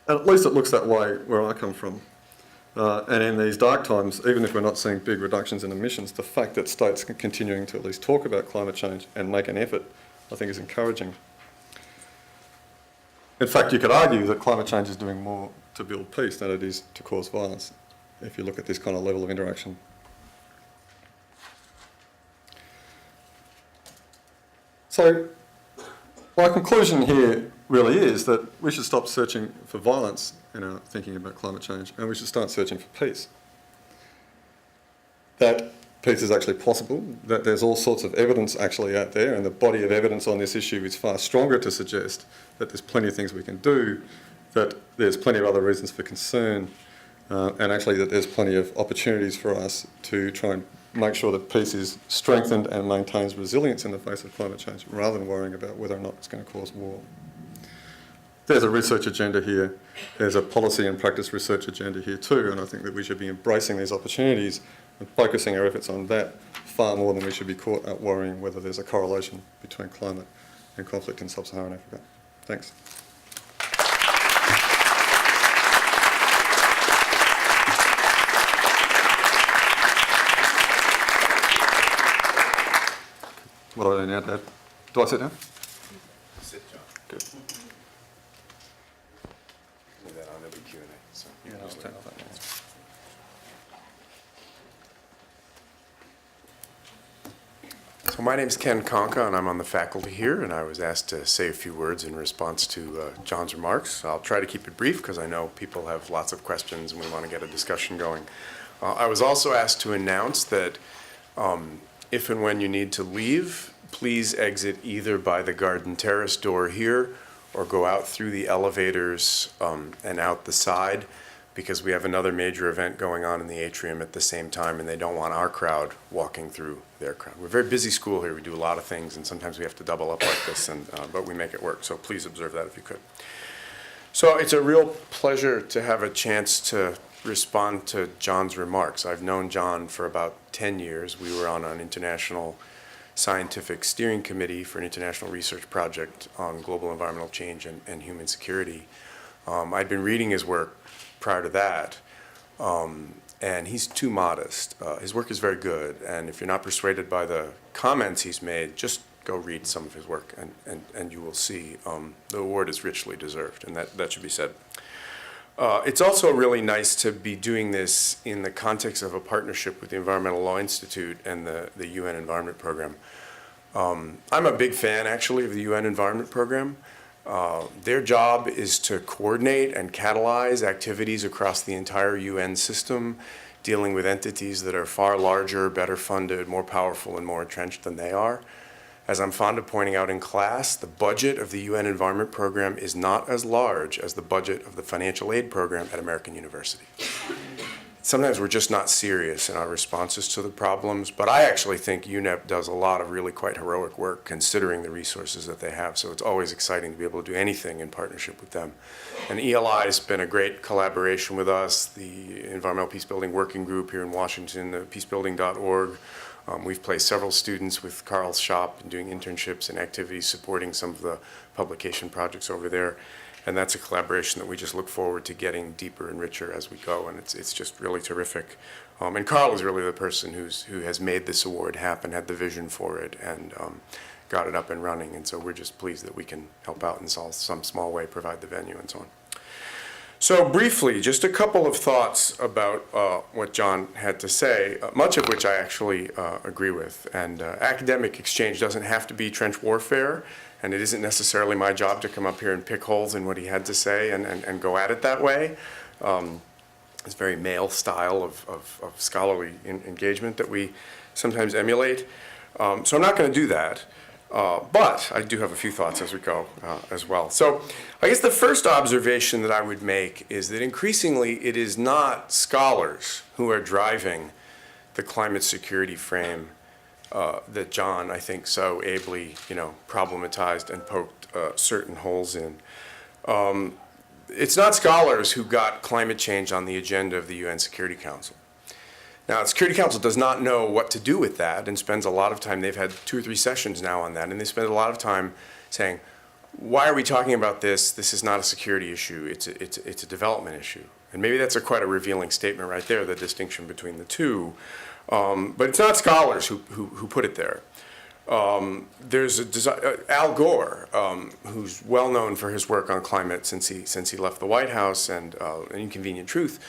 And at least it looks that way where I come from. And in these dark times, even if we're not seeing big reductions in emissions, the fact that states are continuing to at least talk about climate change and make an effort, I think is encouraging. In fact, you could argue that climate change is doing more to build peace than it is to cause violence, if you look at this kind of level of interaction. So, my conclusion here really is that we should stop searching for violence in our thinking about climate change, and we should start searching for peace. That peace is actually possible, that there's all sorts of evidence actually out there, and the body of evidence on this issue is far stronger to suggest that there's plenty of things we can do, that there's plenty of other reasons for concern, and actually that there's plenty of opportunities for us to try and make sure that peace is strengthened and maintains resilience in the face of climate change, rather than worrying about whether or not it's going to cause war. There's a research agenda here, there's a policy and practice research agenda here too, and I think that we should be embracing these opportunities and focusing our efforts on that far more than we should be caught up worrying whether there's a correlation between climate and conflict in sub-Saharan Africa. Thanks. What do I do now, Dad? Do I sit down? Sit, John. Good. With that on every Q&A. So Yeah, I'll just turn off that now. So my name's Ken Conca, and I'm on the faculty here, and I was asked to say a few words in response to John's remarks. I'll try to keep it brief because I know people have lots of questions and we want to get a discussion going. I was also asked to announce that if and when you need to leave, please exit either by the garden terrace door here or go out through the elevators and out the side. because we have another major event going on in the atrium at the same time, and they don't want our crowd walking through their crowd. We're a very busy school here. We do a lot of things, and sometimes we have to double up like this, but we make it work. So please observe that if you could. So it's a real pleasure to have a chance to respond to Jon's remarks. I've known Jon for about 10 years. We were on an international scientific steering committee for an international research project on global environmental change and human security. I'd been reading his work prior to that, and he's too modest. His work is very good, and if you're not persuaded by the comments he's made, just go read some of his work, and you will see the award is richly deserved, and that should be said. It's also really nice to be doing this in the context of a partnership with the Environmental Law Institute and the UN Environment Program. I'm a big fan, actually, of the UN Environment Program. Their job is to coordinate and catalyze activities across the entire UN system, dealing with entities that are far larger, better funded, more powerful, and more entrenched than they are. As I'm fond of pointing out in class, the budget of the UN Environment Program is not as large as the budget of the financial aid program at American University. Sometimes we're just not serious in our responses to the problems, but I actually think UNEP does a lot of really quite heroic work considering the resources that they have, so it's always exciting to be able to do anything in partnership with them. And ELI has been a great collaboration with us, the Environmental Peacebuilding Working Group here in Washington, the peacebuilding.org. We've placed several students with Carl's shop and doing internships and activities supporting some of the publication projects over there. And that's a collaboration that we just look forward to getting deeper and richer as we go, and it's just really terrific. And Carl is really the person who has made this award happen, had the vision for it, and got it up and running. And so we're just pleased that we can help out in some small way, provide the venue and so on. So briefly, just a couple of thoughts about what Jon had to say, much of which I actually agree with. And academic exchange doesn't have to be trench warfare, and it isn't necessarily my job to come up here and pick holes in what he had to say and go at it that way. It's a very male style of scholarly engagement that we sometimes emulate. So I'm not going to do that. But I do have a few thoughts as we go as well. So I guess the first observation that I would make is that increasingly it is not scholars who are driving the climate security frame that Jon, I think, so ably, problematized and poked certain holes in. It's not scholars who got climate change on the agenda of the UN Security Council. Now, the Security Council does not know what to do with that and spends a lot of time, they've had 2 or 3 sessions now on that, and they spend a lot of time saying, why are we talking about this? This is not a security issue, it's a development issue. And maybe that's quite a revealing statement right there, the distinction between the two. But it's not scholars who put it there. There's Al Gore, who's well known for his work on climate since he left the White House, and An Inconvenient Truth.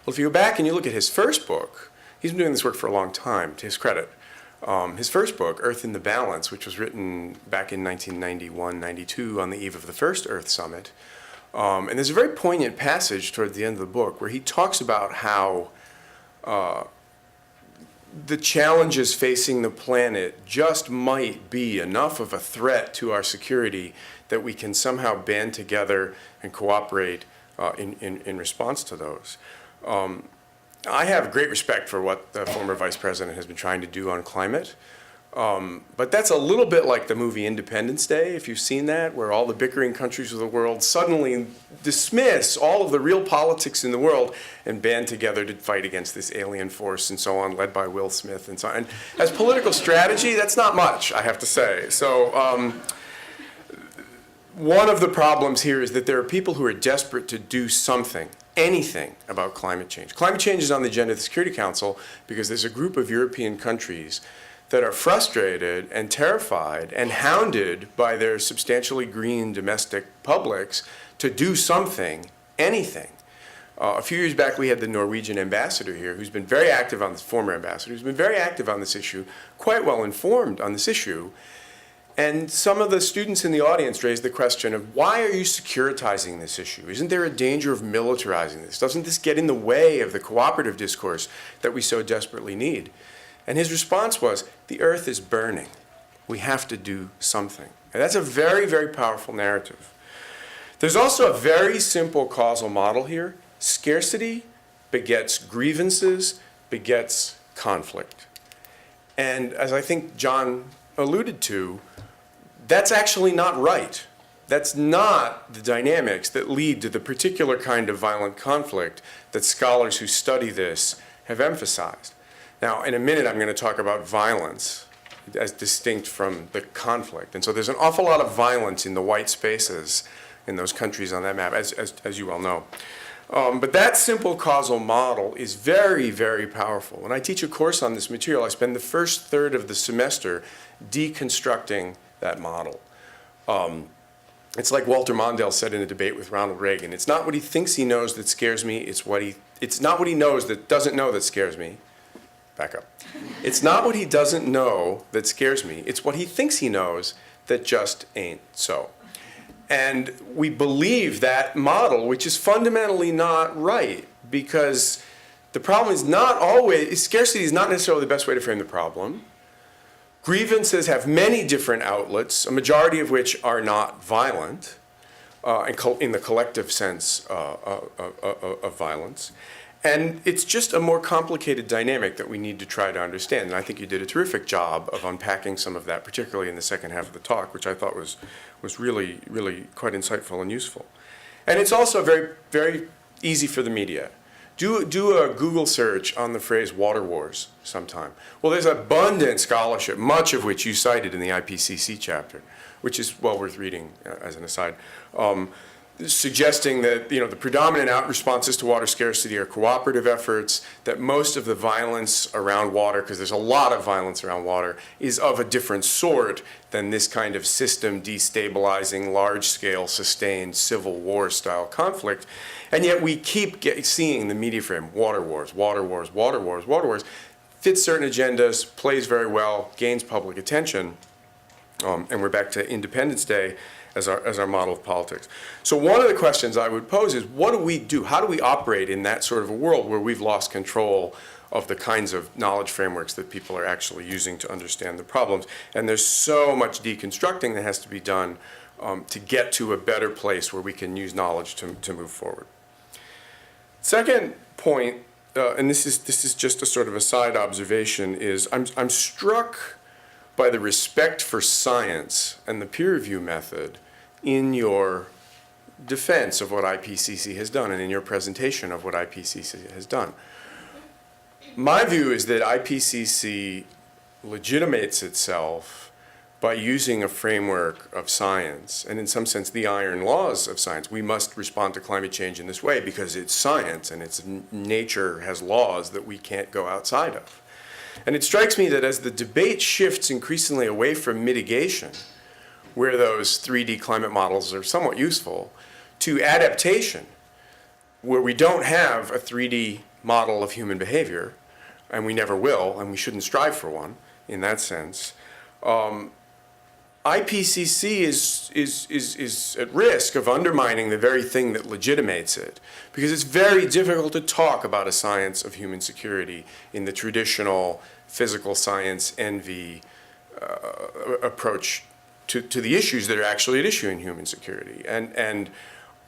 Well, if you go back and you look at his first book, he's been doing this work for a long time, to his credit. His first book, Earth in the Balance, which was written back in 1991-92 on the eve of the first Earth Summit. And there's a very poignant passage toward the end of the book where he talks about how the challenges facing the planet just might be enough of a threat to our security that we can somehow band together and cooperate in response to those. I have great respect for what the former vice president has been trying to do on climate, but that's a little bit like the movie Independence Day, if you've seen that, where all the bickering countries of the world suddenly dismiss all of the real politics in the world and band together to fight against this alien force and so on, led by Will Smith and so on. And as political strategy, that's not much, I have to say. So one of the problems here is that there are people who are desperate to do something, anything about climate change. Climate change is on the agenda of the Security Council because there's a group of European countries that are frustrated and terrified and hounded by their substantially green domestic publics to do something, anything. A few years back, we had the Norwegian ambassador here who's been very active on this, former ambassador, who's been very active on this issue, quite well informed on this issue. And some of the students in the audience raised the question of, why are you securitizing this issue? Isn't there a danger of militarizing this? Doesn't this get in the way of the cooperative discourse that we so desperately need? And his response was, the earth is burning. We have to do something. And that's a very, very powerful narrative. There's also a very simple causal model here. Scarcity begets grievances, begets conflict. And as I think John alluded to, that's actually not right. That's not the dynamics that lead to the particular kind of violent conflict that scholars who study this have emphasized. Now, in a minute, I'm going to talk about violence as distinct from the conflict. And so there's an awful lot of violence in the white spaces in those countries on that map, as you well know. But that simple causal model is very, very powerful. When I teach a course on this material, I spend the first third of the semester deconstructing that model. It's like Walter Mondale said in a debate with Ronald Reagan. It's not what he thinks he knows that scares me. It's not what he knows that doesn't know that scares me. Back up. It's not what he doesn't know that scares me. It's what he thinks he knows that just ain't so. And we believe that model, which is fundamentally not right, because the problem is not always, scarcity is not necessarily the best way to frame the problem. Grievances have many different outlets, a majority of which are not violent, in the collective sense of violence. And it's just a more complicated dynamic that we need to try to understand. And I think you did a terrific job of unpacking some of that, particularly in the second half of the talk, which I thought was really, really quite insightful and useful. And it's also very, very easy for the media. Do a Google search on the phrase water wars sometime. Well, there's abundant scholarship, much of which you cited in the IPCC chapter, which is well worth reading as an aside, suggesting that the predominant out responses to water scarcity are cooperative efforts, that most of the violence around water, because there's a lot of violence around water, is of a different sort than this kind of system destabilizing, large-scale, sustained civil war style conflict. And yet we keep seeing the media frame, water wars, water wars, water wars, water wars, fits certain agendas, plays very well, gains public attention, and we're back to Independence Day as our model of politics. So one of the questions I would pose is, what do we do? How do we operate in that sort of a world where we've lost control of the kinds of knowledge frameworks that people are actually using to understand the problems? And there's so much deconstructing that has to be done to get to a better place where we can use knowledge to move forward. Second point, and this is just a sort of a side observation, is I'm struck by the respect for science and the peer review method in your defense of what IPCC has done and in your presentation of what IPCC has done. My view is that IPCC legitimates itself by using a framework of science, and in some sense the iron laws of science. We must respond to climate change in this way because it's science and its nature has laws that we can't go outside of. And it strikes me that as the debate shifts increasingly away from mitigation, where those 3D climate models are somewhat useful, to adaptation, where we don't have a 3D model of human behavior, and we never will, and we shouldn't strive for one in that sense, IPCC is at risk of undermining the very thing that legitimates it, because it's very difficult to talk about a science of human security in the traditional physical science envy approach to the issues that are actually at issue in human security. And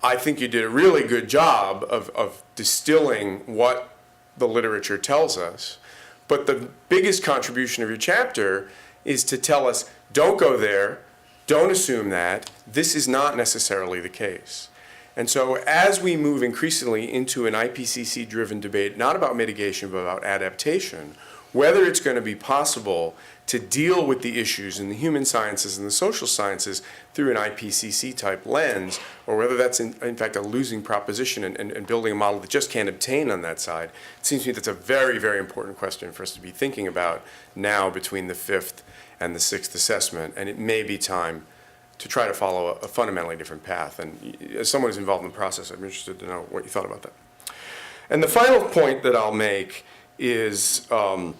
I think you did a really good job of distilling what the literature tells us. But the biggest contribution of your chapter is to tell us, don't go there, don't assume that, this is not necessarily the case. And so as we move increasingly into an IPCC-driven debate, not about mitigation, but about adaptation, whether it's going to be possible to deal with the issues in the human sciences and the social sciences through an IPCC-type lens, or whether that's in fact a losing proposition and building a model that just can't obtain on that side, it seems to me that's a very, very important question for us to be thinking about now between the fifth and the sixth assessment, and it may be time to try to follow a fundamentally different path. And as someone who's involved in the process, I'm interested to know what you thought about that. And the final point that I'll make is that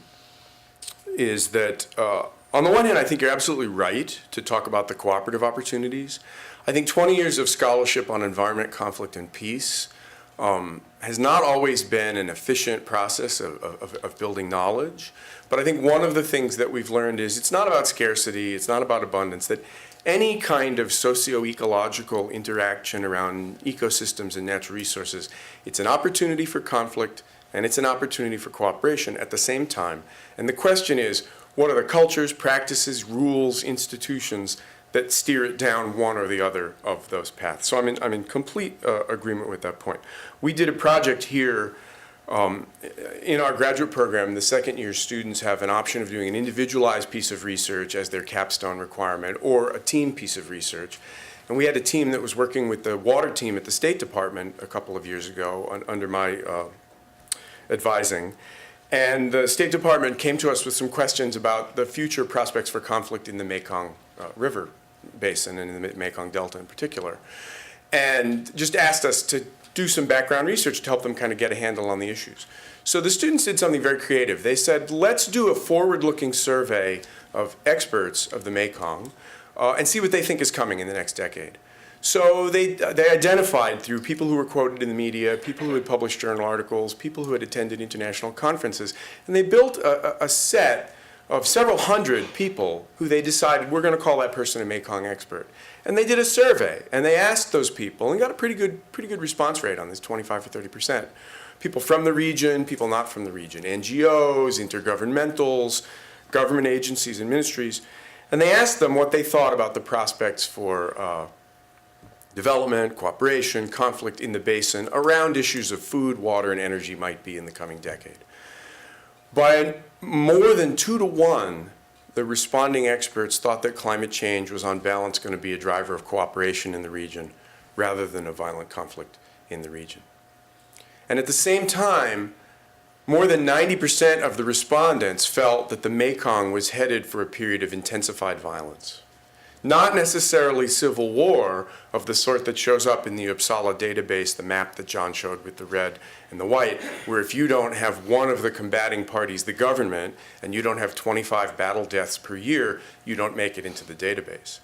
on the one hand, I think you're absolutely right to talk about the cooperative opportunities. I think 20 years of scholarship on environment, conflict, and peace has not always been an efficient process of building knowledge. But I think one of the things that we've learned is it's not about scarcity, it's not about abundance, that any kind of socio-ecological interaction around ecosystems and natural resources, it's an opportunity for conflict and it's an opportunity for cooperation at the same time. And the question is, what are the cultures, practices, rules, institutions that steer it down one or the other of those paths? So I'm in complete agreement with that point. We did a project here in our graduate program. The second year students have an option of doing an individualized piece of research as their capstone requirement or a team piece of research. And we had a team that was working with the water team at the State Department a couple of years ago under my advising. And the State Department came to us with some questions about the future prospects for conflict in the Mekong River Basin and in the Mekong Delta in particular. And just asked us to do some background research to help them kind of get a handle on the issues. So the students did something very creative. They said, let's do a forward-looking survey of experts of the Mekong and see what they think is coming in the next decade. So they identified through people who were quoted in the media, people who had published journal articles, people who had attended international conferences, and they built a set of several hundred people who they decided we're going to call that person a Mekong expert. And they did a survey, and they asked those people, and got a pretty good response rate on this, 25 to 30%. People from the region, people not from the region, NGOs, intergovernmentals, government agencies and ministries, and they asked them what they thought about the prospects for development, cooperation, conflict in the basin around issues of food, water, and energy might be in the coming decade. By more than 2 to 1, the responding experts thought that climate change was on balance going to be a driver of cooperation in the region rather than a violent conflict in the region. And at the same time, more than 90% of the respondents felt that the Mekong was headed for a period of intensified violence. Not necessarily civil war of the sort that shows up in the Uppsala database, the map that John showed with the red and the white, where if you don't have one of the combating parties, the government, and you don't have 25 battle deaths per year, you don't make it into the database.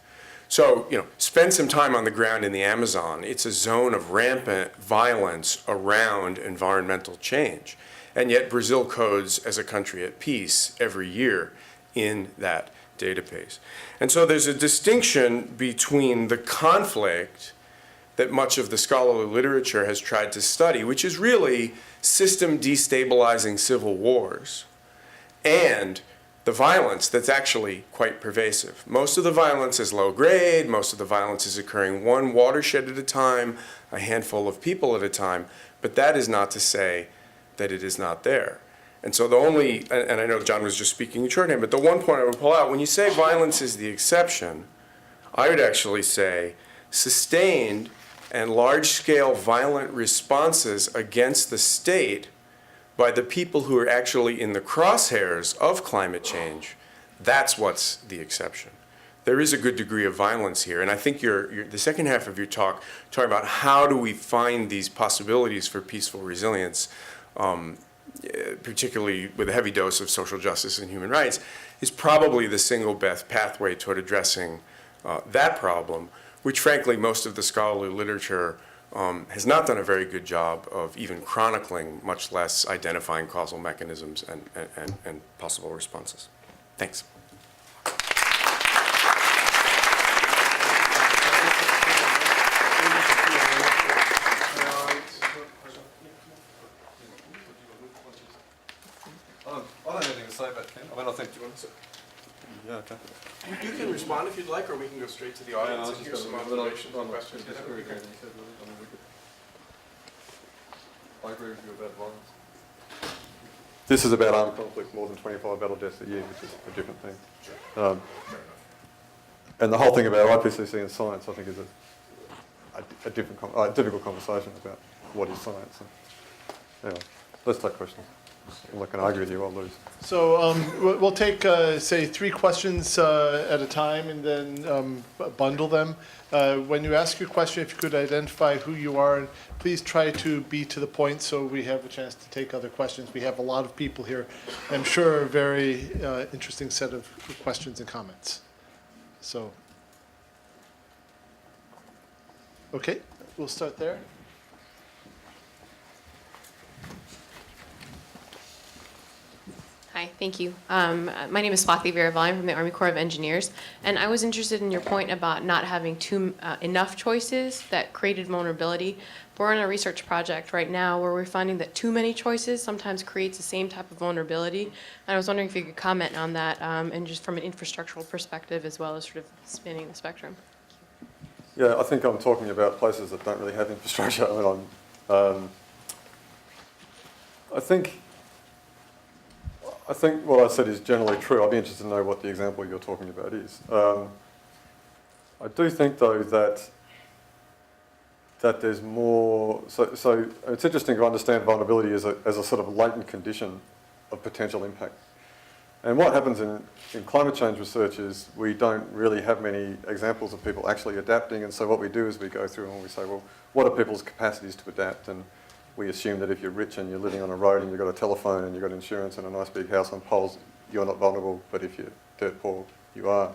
So, spend some time on the ground in the Amazon. It's a zone of rampant violence around environmental change. And yet Brazil codes as a country at peace every year in that database. And so there's a distinction between the conflict that much of the scholarly literature has tried to study, which is really system destabilizing civil wars, and the violence that's actually quite pervasive. Most of the violence is low grade, most of the violence is occurring one watershed at a time, a handful of people at a time, but that is not to say that it is not there. And so the only, and I know John was just speaking in shorthand, but the one point I would pull out, when you say violence is the exception, I would actually say sustained and large-scale violent responses against the state by the people who are actually in the crosshairs of climate change, that's what's the exception. There is a good degree of violence here, and I think the second half of your talk, talking about how do we find these possibilities for peaceful resilience, particularly with a heavy dose of social justice and human rights, is probably the single best pathway toward addressing that problem, which frankly most of the scholarly literature has not done a very good job of even chronicling, much less identifying causal mechanisms and possible responses. Thanks. I don't have anything to say about Ken. I think you want to say. Yeah, okay. You can respond if you'd like, or we can go straight to the audience and hear some observations and questions. I agree with you about violence. This is about armed conflict, more than 25 battle deaths a year, which is a different thing. And the whole thing about IPCC and science, I think, is a difficult conversation about what is science. Anyway, let's take questions. I'm not going to argue with you, I'll lose. So we'll take, say, 3 questions at a time and then bundle them. When you ask your question, if you could identify who you are, and please try to be to the point so we have a chance to take other questions. We have a lot of people here. I'm sure a very interesting set of questions and comments. So, okay, we'll start there. Hi, thank you. My name is Swati Viraval. I'm from the Army Corps of Engineers, and I was interested in your point about not having enough choices that created vulnerability. We're on a research project right now where we're finding that too many choices sometimes creates the same type of vulnerability. And I was wondering if you could comment on that, and just from an infrastructural perspective as well as sort of spanning the spectrum. Yeah, I think I'm talking about places that don't really have infrastructure. I think what I said is generally true. I'd be interested to know what the example you're talking about is. I do think, though, that there's more. So it's interesting to understand vulnerability as a sort of latent condition of potential impact. And what happens in climate change research is we don't really have many examples of people actually adapting. And so what we do is we go through and we say, well, what are people's capacities to adapt? And we assume that if you're rich and you're living on a road and you've got a telephone and you've got insurance and a nice big house on poles, you're not vulnerable. But if you're dirt poor, you are.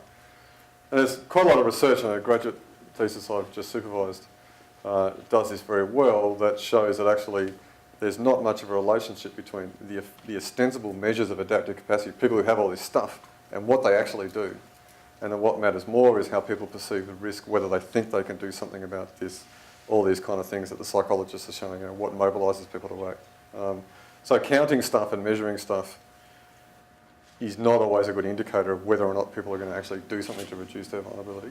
And there's quite a lot of research, and a graduate thesis I've just supervised does this very well, that shows that actually there's not much of a relationship between the ostensible measures of adaptive capacity, people who have all this stuff, and what they actually do. And then what matters more is how people perceive the risk, whether they think they can do something about this, all these kind of things that the psychologists are showing, what mobilises people to act. So counting stuff and measuring stuff is not always a good indicator of whether or not people are going to actually do something to reduce their vulnerability.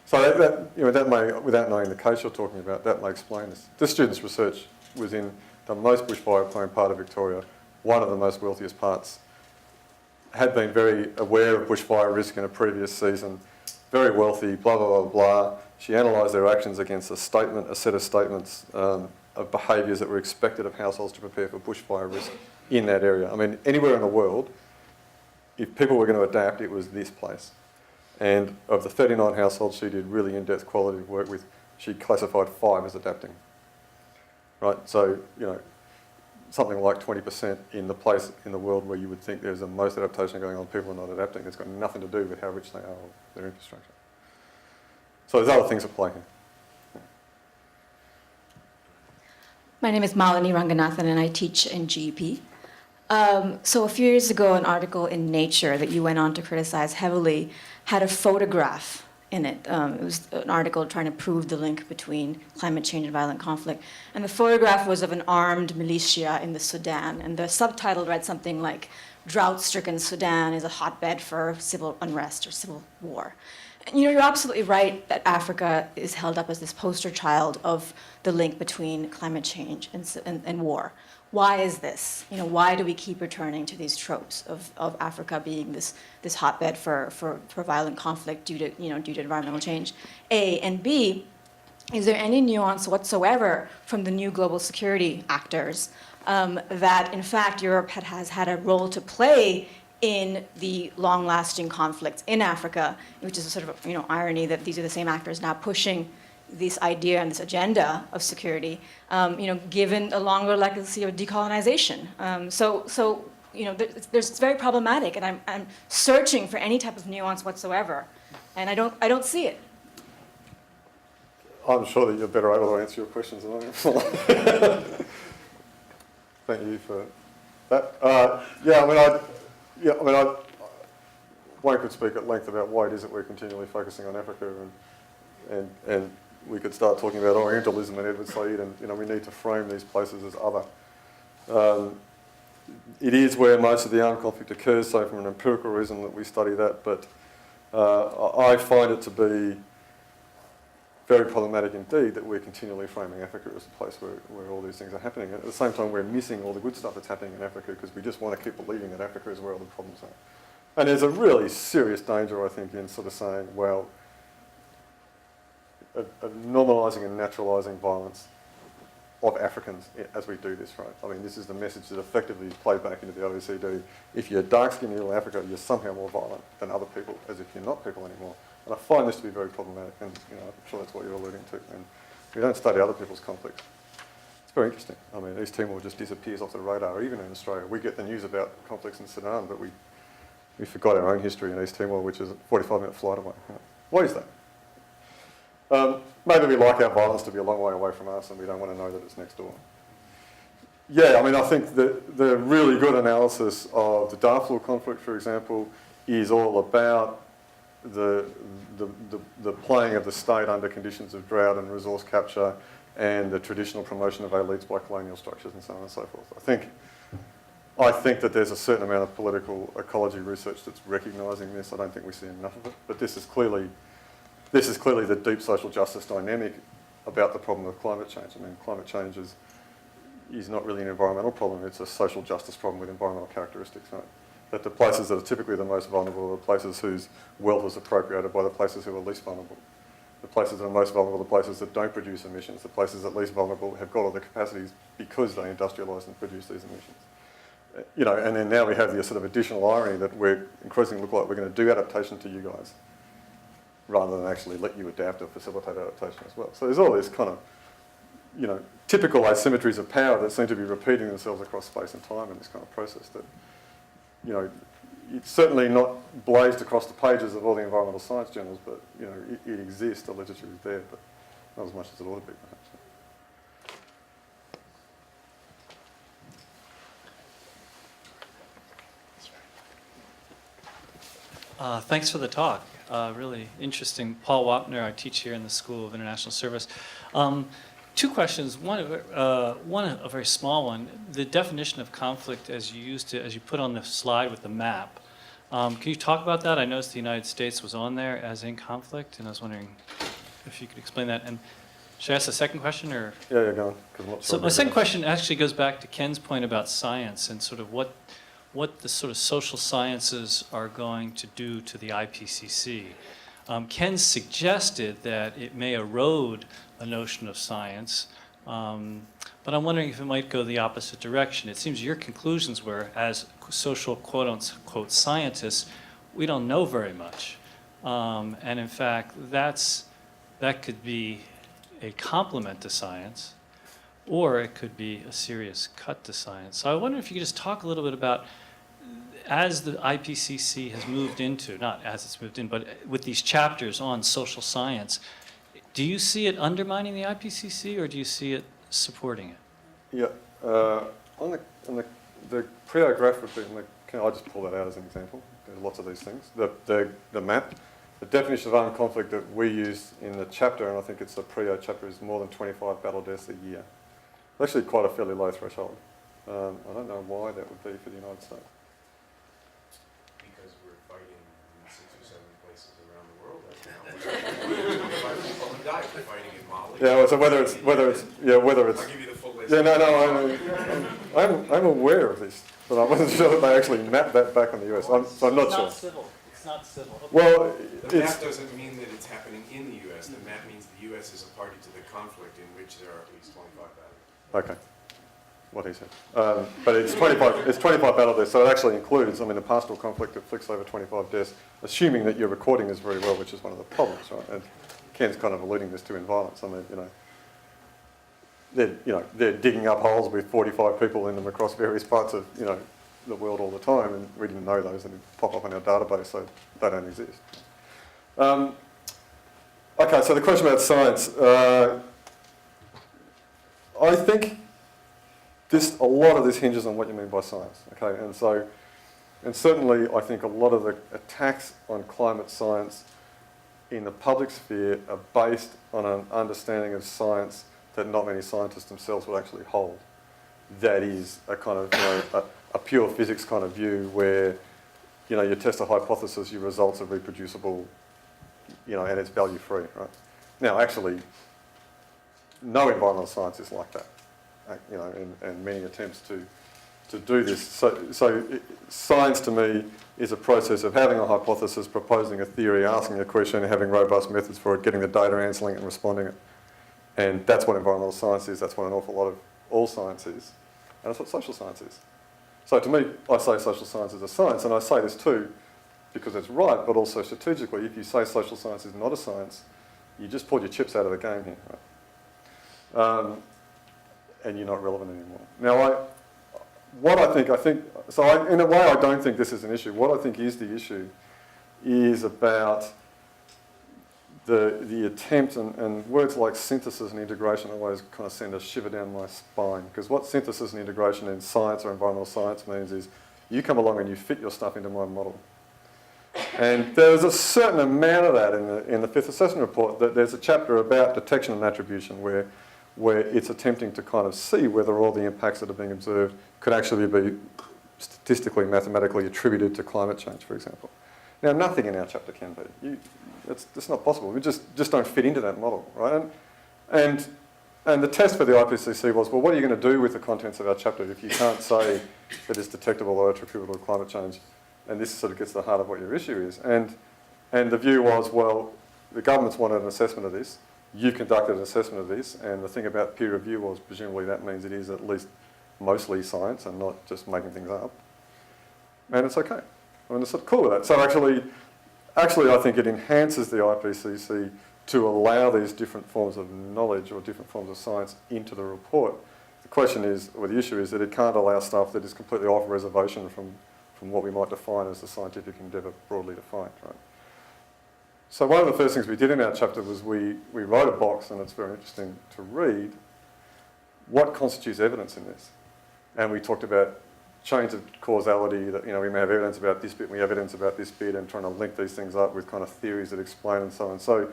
So that may, without knowing the case you're talking about, that may explain this. This student's research was in the most bushfire-prone part of Victoria, one of the most wealthiest parts, had been very aware of bushfire risk in a previous season, very wealthy, blah, blah, blah, blah. She analysed their actions against a set of statements of behaviours that were expected of households to prepare for bushfire risk in that area. I mean, anywhere in the world, if people were going to adapt, it was this place. And of the 39 households she did really in-depth quality work with, she classified 5 as adapting. Right, so, something like 20% in the place in the world where you would think there's the most adaptation going on, people are not adapting. It's got nothing to do with how rich they are or their infrastructure. So there's other things at play here. My name is Malini Ranganathan and I teach in GEP. So a few years ago, an article in Nature that you went on to criticize heavily had a photograph in it. It was an article trying to prove the link between climate change and violent conflict. And the photograph was of an armed militia in the Sudan. And the subtitle read something like, "Drought-stricken Sudan is a hotbed for civil unrest or civil war." And you're absolutely right that Africa is held up as this poster child of the link between climate change and war. Why is this? Why do we keep returning to these tropes of Africa being this hotbed for violent conflict due to environmental change? A, and B, is there any nuance whatsoever from the new global security actors that in fact Europe has had a role to play in the long-lasting conflicts in Africa, which is a sort of irony that these are the same actors now pushing this idea and this agenda of security, given a longer legacy of decolonization. It's very problematic, and I'm searching for any type of nuance whatsoever, and I don't see it. I'm sure that you're better able to answer your questions than I am. Thank you for that. One could speak at length about why it is that we're continually focusing on Africa, and we could start talking about Orientalism and Edward Said, and we need to frame these places as other. It is where most of the armed conflict occurs, so from an empirical reason that we study that, but I find it to be very problematic indeed that we're continually framing Africa as a place where all these things are happening. And at the same time, we're missing all the good stuff that's happening in Africa because we just want to keep believing that Africa is where all the problems are. And there's a really serious danger, I think, in sort of saying, well, of normalising and naturalising violence of Africans as we do this, right? I mean, this is the message that effectively is played back into the OECD. If you're dark-skinned in little Africa, you're somehow more violent than other people, as if you're not people anymore. And I find this to be very problematic, and I'm sure that's what you're alluding to. And we don't study other people's conflicts. It's very interesting. I mean, East Timor just disappears off the radar, even in Australia. We get the news about conflicts in Sudan, but we forgot our own history in East Timor, which is a 45-minute flight away. Why is that? Maybe we like our violence to be a long way away from us and we don't want to know that it's next door. Yeah, I mean, I think that the really good analysis of the Darfur conflict, for example, is all about the playing of the state under conditions of drought and resource capture and the traditional promotion of elites by colonial structures and so on and so forth. I think that there's a certain amount of political ecology research that's recognising this. I don't think we see enough of it, but this is clearly the deep social justice dynamic about the problem of climate change. I mean, climate change is not really an environmental problem, it's a social justice problem with environmental characteristics, right? That the places that are typically the most vulnerable are the places whose wealth is appropriated by the places who are least vulnerable. The places that are most vulnerable are the places that don't produce emissions. The places that are least vulnerable have got all the capacities because they industrialise and produce these emissions. You know, and then now we have the sort of additional irony that we're increasingly look like we're going to do adaptation to you guys rather than actually let you adapt or facilitate adaptation as well. So there's all this kind of, you know, typical asymmetries of power that seem to be repeating themselves across space and time in this kind of process that, you know, it's certainly not blazed across the pages of all the environmental science journals, but, you know, it exists, the literature is there, but not as much as it ought to be, perhaps. Thanks for the talk. Really interesting. Paul Wapner, I teach here in the School of International Service. Two questions. One, a very small one. The definition of conflict as you used it, as you put on the slide with the map. Can you talk about that? I noticed the United States was on there as in conflict, and I was wondering if you could explain that. And should I ask the second question, or? Yeah, go on. 'Cause I'm not So sure my second question actually goes back to Ken's point about science and sort of what the sort of social sciences are going to do to the IPCC. Ken suggested that it may erode a notion of science, but I'm wondering if it might go the opposite direction. It seems your conclusions were, as social quote-unquote scientists, we don't know very much. And in fact, that could be a complement to science, or it could be a serious cut to science. So I wonder if you could just talk a little bit about, as the IPCC has moved into, not as it's moved in, but with these chapters on social science, do you see it undermining the IPCC or do you see it supporting it? Yeah, on the Prio graph would be, can I just pull that out as an example? There's lots of these things. The map, the definition of armed conflict that we use in the chapter, and I think it's the Prio chapter, is more than 25 battle deaths a year. It's actually quite a fairly low threshold. I don't know why that would be for the United States. Because we're fighting in 6 or 7 places around the world right now. 25 people have died. We're fighting in Mali. Yeah, well, so whether it's I'll give you the full list. Yeah, I'm aware of this, but I wasn't sure that they actually mapped that back on the US. So I'm not sure. It's not civil. Well, The map doesn't mean that it's happening in the US. The map means the US is a party to the conflict in which there are at least 25 battles. Okay. What he said. But it's 25 battle deaths, so it actually includes, I mean, the pastoral conflict that flicks over 25 deaths, assuming that your recording is very well, which is one of the problems, right? And Ken's kind of alluding this to in violence. I mean, they're digging up holes with 45 people in them across various parts of, the world all the time, and we didn't know those, and they pop up in our database, so they don't exist. Okay, so the question about science. I think a lot of this hinges on what you mean by science, okay? And certainly I think a lot of the attacks on climate science in the public sphere are based on an understanding of science that not many scientists themselves would actually hold. That is a kind of, a pure physics kind of view where, you test a hypothesis, your results are reproducible, and it's value free, right? Now, actually, no environmental science is like that. And many attempts to do this. So science to me is a process of having a hypothesis, proposing a theory, asking a question, having robust methods for it, getting the data, answering it and responding it. And that's what environmental science is, that's what an awful lot of all science is. And that's what social science is. So to me, I say social science is a science, and I say this too because it's right, but also strategically, if you say social science is not a science, you just pulled your chips out of the game here, right? And you're not relevant anymore. Now, in a way I don't think this is an issue. What I think is the issue is about the attempt and words like synthesis and integration always kind of send a shiver down my spine, because what synthesis and integration in science or environmental science means is you come along and you fit your stuff into my model. And there's a certain amount of that in the fifth assessment report. That there's a chapter about detection and attribution where it's attempting to kind of see whether all the impacts that are being observed could actually be statistically, mathematically attributed to climate change, for example. Now, nothing in our chapter can be. It's not possible. We just don't fit into that model, right? And the test for the IPCC was, well, what are you going to do with the contents of our chapter if you can't say that it's detectable or attributable to climate change? And this sort of gets to the heart of what your issue is. And the view was, well, the government's wanted an assessment of this. You conducted an assessment of this. And the thing about peer review was, presumably that means it is at least mostly science and not just making things up. And it's okay. I mean, it's sort of cool with that. So actually, I think it enhances the IPCC to allow these different forms of knowledge or different forms of science into the report. The question is, or the issue is, that it can't allow stuff that is completely off reservation from what we might define as the scientific endeavour broadly defined, right? So one of the first things we did in our chapter was we wrote a box, and it's very interesting to read, what constitutes evidence in this? And we talked about chains of causality, that, you know, we may have evidence about this bit, we have evidence about this bit, and trying to link these things up with kind of theories that explain and so on. So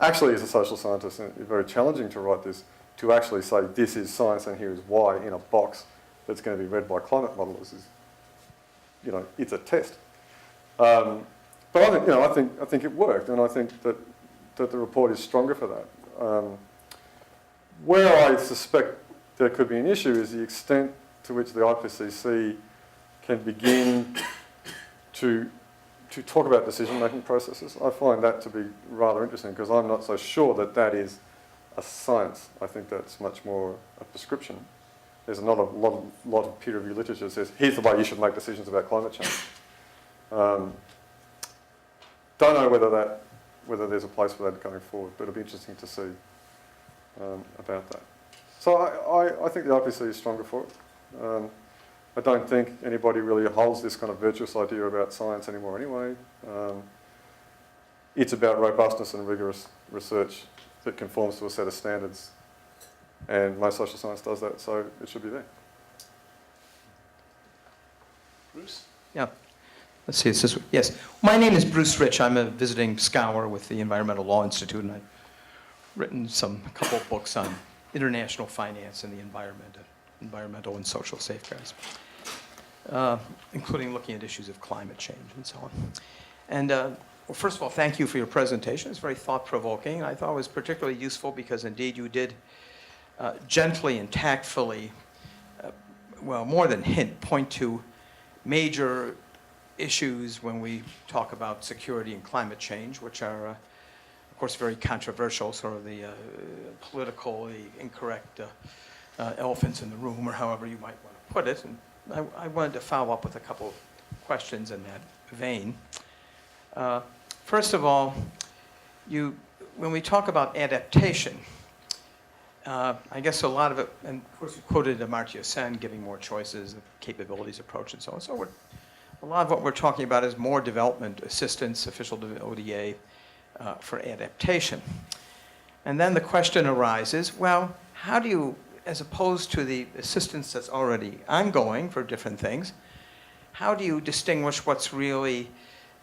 actually, as a social scientist, it's very challenging to write this, to actually say this is science and here is why in a box that's going to be read by climate modellers is, you know, it's a test. But I think, you know, I think it worked, and I think that the report is stronger for that. Where I suspect there could be an issue is the extent to which the IPCC can begin to talk about decision-making processes. I find that to be rather interesting, because I'm not so sure that that is a science. I think that's much more a prescription. There's not a lot of peer review literature that says, here's the way you should make decisions about climate change. Don't know whether there's a place for that going forward, but it'll be interesting to see about that. So I think the IPCC is stronger for it. I don't think anybody really holds this kind of virtuous idea about science anymore anyway. It's about robustness and rigorous research that conforms to a set of standards. And most social science does that, so it should be there. Bruce? Yeah. Let's see, yes. My name is Bruce Rich. I'm a visiting scholar with the Environmental Law Institute, and I've written a couple of books on international finance and the environment, environmental and social safeguards, including looking at issues of climate change and so on. And well, first of all, thank you for your presentation. It's very thought-provoking. I thought it was particularly useful because indeed you did gently and tactfully, well, more than hint, point to major issues when we talk about security and climate change, which are, of course, very controversial, sort of the politically incorrect elephants in the room, or however you might want to put it. And I wanted to follow up with a couple of questions in that vein. First of all, when we talk about adaptation, I guess a lot of it, and of course you quoted Amartya Sen giving more choices, the capabilities approach and so on. So a lot of what we're talking about is more development assistance, official ODA, for adaptation. And then the question arises, well, how do you, as opposed to the assistance that's already ongoing for different things, how do you distinguish what's really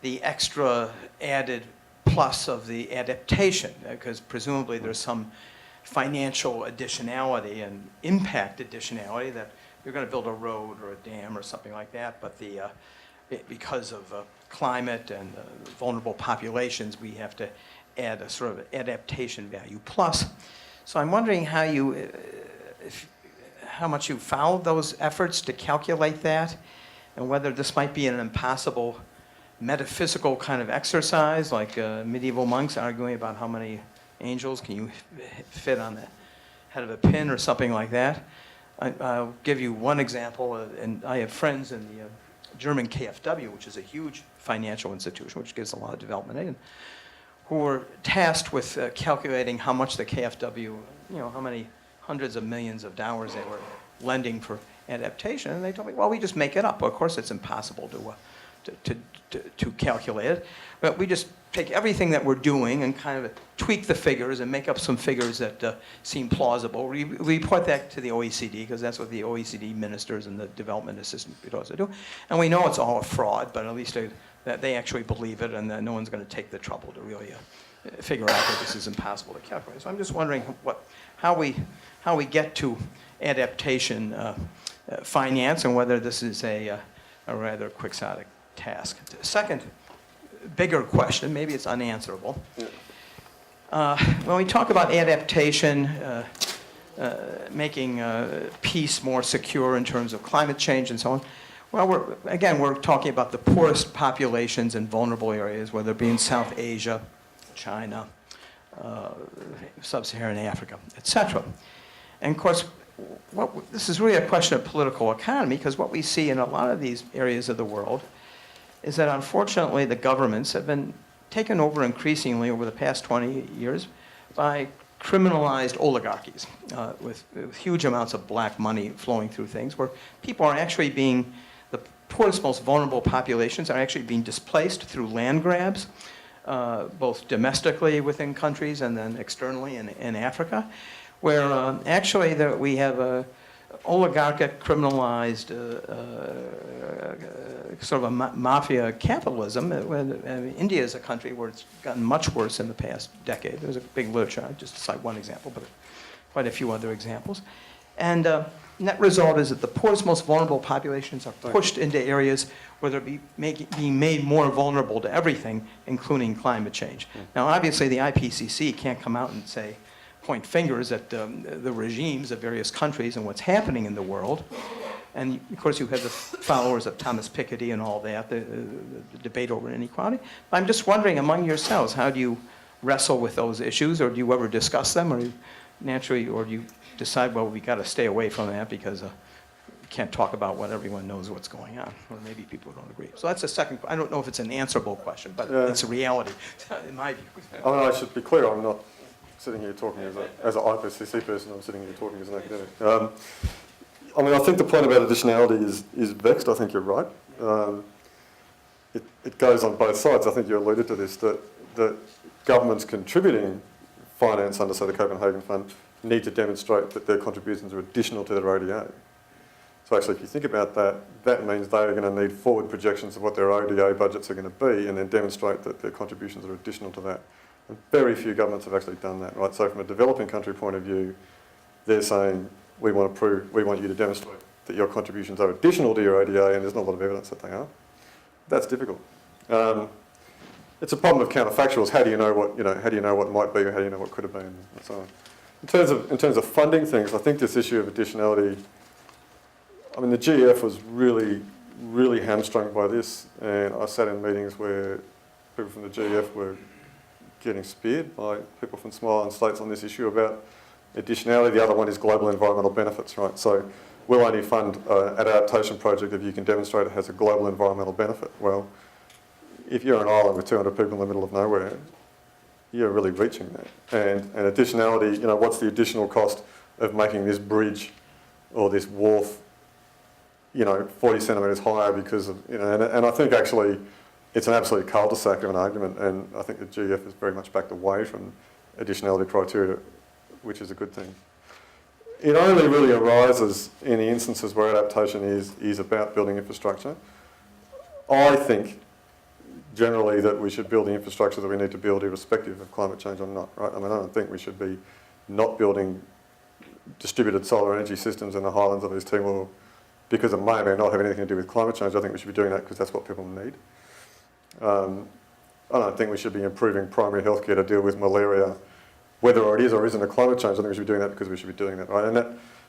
the extra added plus of the adaptation? Because presumably there's some financial additionality and impact additionality that you're going to build a road or a dam or something like that, but because of climate and vulnerable populations, we have to add a sort of adaptation value plus. So I'm wondering how much you followed those efforts to calculate that, and whether this might be an impossible metaphysical kind of exercise, like medieval monks arguing about how many angels can you fit on the head of a pin or something like that. I'll give you one example, and I have friends in the German KfW, which is a huge financial institution, which gives a lot of development aid, who were tasked with calculating how much the KfW, how many hundreds of millions of dollars they were lending for adaptation. And they told me, well, we just make it up. Well, of course, it's impossible to calculate it. But we just take everything that we're doing and kind of tweak the figures and make up some figures that seem plausible. We report that to the OECD, because that's what the OECD ministers and the development assistant bureaus do. And we know it's all a fraud, but at least that they actually believe it, and that no one's going to take the trouble to really figure out that this is impossible to calculate. So I'm just wondering how we get to adaptation finance, and whether this is a rather quixotic task. Second, bigger question, maybe it's unanswerable. When we talk about adaptation, making peace more secure in terms of climate change and so on, well, we're talking about the poorest populations in vulnerable areas, whether it be in South Asia, China, Sub-Saharan Africa, etc. And of course, this is really a question of political economy, because what we see in a lot of these areas of the world is that unfortunately the governments have been taken over increasingly over the past 20 years by criminalized oligarchies with huge amounts of black money flowing through things, where people are actually the poorest, most vulnerable populations are actually being displaced through land grabs, both domestically within countries and then externally in Africa, where actually we have a oligarchic, criminalized sort of a mafia capitalism. India is a country where it's gotten much worse in the past decade. There's a big literature, just to cite one example, but quite a few other examples. And net result is that the poorest, most vulnerable populations are pushed into areas where they're being made more vulnerable to everything, including climate change. Now, obviously, the IPCC can't come out and point fingers at the regimes of various countries and what's happening in the world. And of course, you have the followers of Thomas Piketty and all that, the debate over inequality. I'm just wondering, among yourselves, how do you wrestle with those issues, or do you ever discuss them, or do you decide, well, we got to stay away from that because we can't talk about what everyone knows what's going on, or maybe people don't agree. So that's a second. I don't know if it's an answerable question, but it's a reality, in my view. I mean, I should be clear, I'm not sitting here talking as an IPCC person, I'm sitting here talking as an academic. I mean, I think the point about additionality is vexed. I think you're right. It goes on both sides. I think you alluded to this, that governments contributing finance under, say, the Copenhagen Fund need to demonstrate that their contributions are additional to their ODA. So actually, if you think about that, that means they are going to need forward projections of what their ODA budgets are going to be, and then demonstrate that their contributions are additional to that. And very few governments have actually done that, right? So from a developing country point of view, they're saying, we want you to demonstrate that your contributions are additional to your ODA, and there's not a lot of evidence that they are. That's difficult. It's a problem of counterfactuals. How do you know what might be, or how do you know what could have been, and so on. In terms of funding things, I think this issue of additionality, I mean, the GF was really, really hamstrung by this, and I sat in meetings where people from the GF were getting speared by people from small island states on this issue about additionality. The other one is global environmental benefits, right? So we'll only fund an adaptation project if you can demonstrate it has a global environmental benefit. Well, if you're an island with 200 people in the middle of nowhere, you're really reaching that. And additionality, what's the additional cost of making this bridge or this wharf, 40 centimetres higher because of, and I think actually it's an absolute cul-de-sac of an argument, and I think the GF has very much backed away from additionality criteria, which is a good thing. It only really arises in the instances where adaptation is about building infrastructure. I think generally that we should build the infrastructure that we need to build irrespective of climate change or not, right? I mean, I don't think we should be not building distributed solar energy systems in the highlands of East Timor because it may or may not have anything to do with climate change. I think we should be doing that because that's what people need. I don't think we should be improving primary healthcare to deal with malaria, whether it is or isn't a climate change. I think we should be doing that because we should be doing that, right?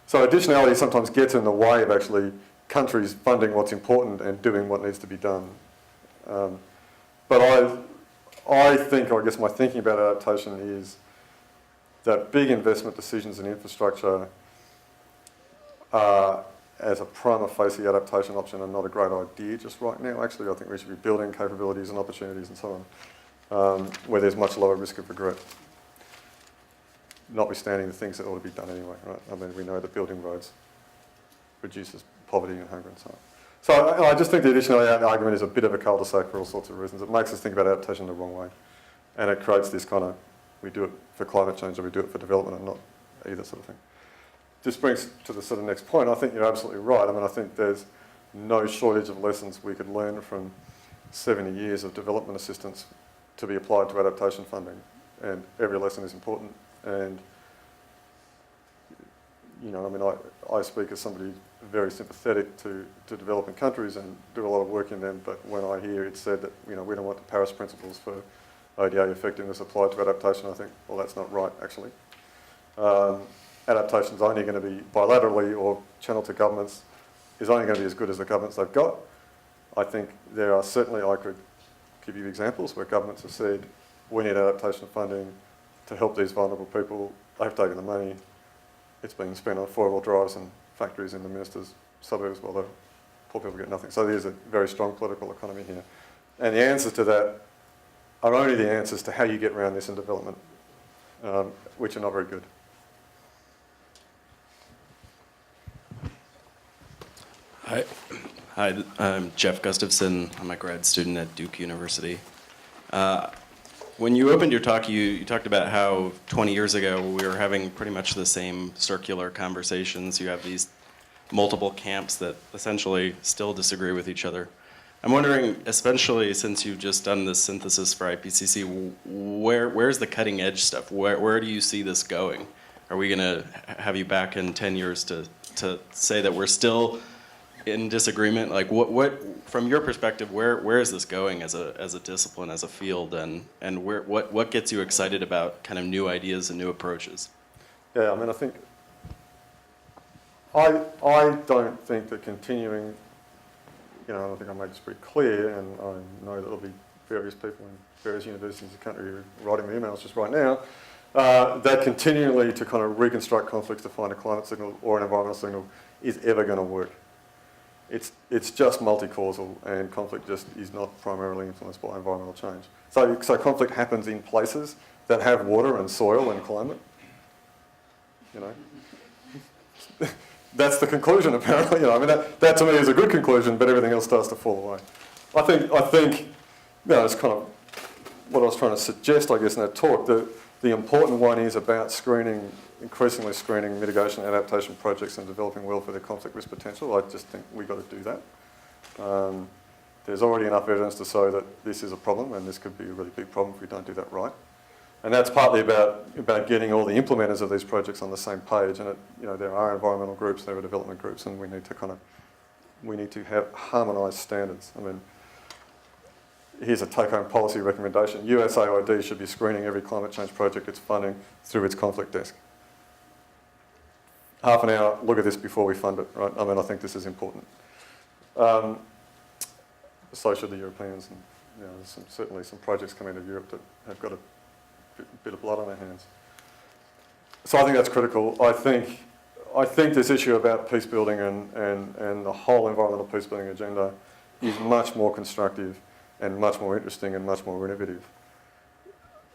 So additionality sometimes gets in the way of actually countries funding what's important and doing what needs to be done. But I guess my thinking about adaptation is that big investment decisions in infrastructure as a prima facie adaptation option are not a great idea just right now. Actually, I think we should be building capabilities and opportunities and so on, where there's much lower risk of regret, notwithstanding the things that ought to be done anyway, right? I mean, we know that building roads reduces poverty and hunger and so on. So I just think the additionality argument is a bit of a cul-de-sac for all sorts of reasons. It makes us think about adaptation the wrong way. And it creates this kind of, we do it for climate change or we do it for development and not either sort of thing. This brings to the sort of next point. I think you're absolutely right. I mean, I think there's no shortage of lessons we could learn from 70 years of development assistance to be applied to adaptation funding. And every lesson is important. And, you know, I mean, I speak as somebody very sympathetic to developing countries and do a lot of work in them, but when I hear it said that, you know, we don't want the Paris principles for ODA effectiveness applied to adaptation, I think, well, that's not right, actually. Adaptation's only going to be bilaterally or channeled to governments, is only going to be as good as the governments they've got. I think there are certainly, I could give you examples where governments have said, we need adaptation funding to help these vulnerable people. They've taken the money. It's being spent on four-wheel drives and factories in the minister's suburbs while the poor people get nothing. So there's a very strong political economy here. And the answers to that are only the answers to how you get around this in development, which are not very good. Hi, I'm Jeff Gustafson. I'm a grad student at Duke University. When you opened your talk, you talked about how 20 years ago we were having pretty much the same circular conversations. You have these multiple camps that essentially still disagree with each other. I'm wondering, especially since you've just done this synthesis for IPCC, where's the cutting edge stuff? Where do you see this going? Are we going to have you back in 10 years to say that we're still in disagreement? Like, what from your perspective, where is this going as a discipline, as a field, and what gets you excited about kind of new ideas and new approaches? Yeah, I mean, I think I don't think that continuing, you know, I think I made this pretty clear, and I know that there'll be various people in various universities in the country who are writing me emails just right now, that continually to kind of reconstruct conflicts to find a climate signal or an environmental signal is ever going to work. It's just multi-causal, and conflict just is not primarily influenced by environmental change. So conflict happens in places that have water and soil and climate. You know, that's the conclusion apparently. You know, I mean that to me is a good conclusion, but everything else starts to fall away. I think, you know, it's kind of what I was trying to suggest, I guess, in that talk. The important one is about increasingly screening mitigation and adaptation projects and developing well for their conflict risk potential. I just think we've got to do that. There's already enough evidence to show that this is a problem, and this could be a really big problem if we don't do that right. And that's partly about getting all the implementers of these projects on the same page. And you know, there are environmental groups, there are development groups, and we need to have harmonised standards. I mean, here's a take-home policy recommendation. USAID should be screening every climate change project it's funding through its conflict desk. Half an hour, look at this before we fund it, right? I mean, I think this is important. So should the Europeans, and you know, there's certainly some projects coming to Europe that have got a bit of blood on their hands. So I think that's critical. I think this issue about peace building and the whole environmental peace building agenda is much more constructive and much more interesting and much more innovative.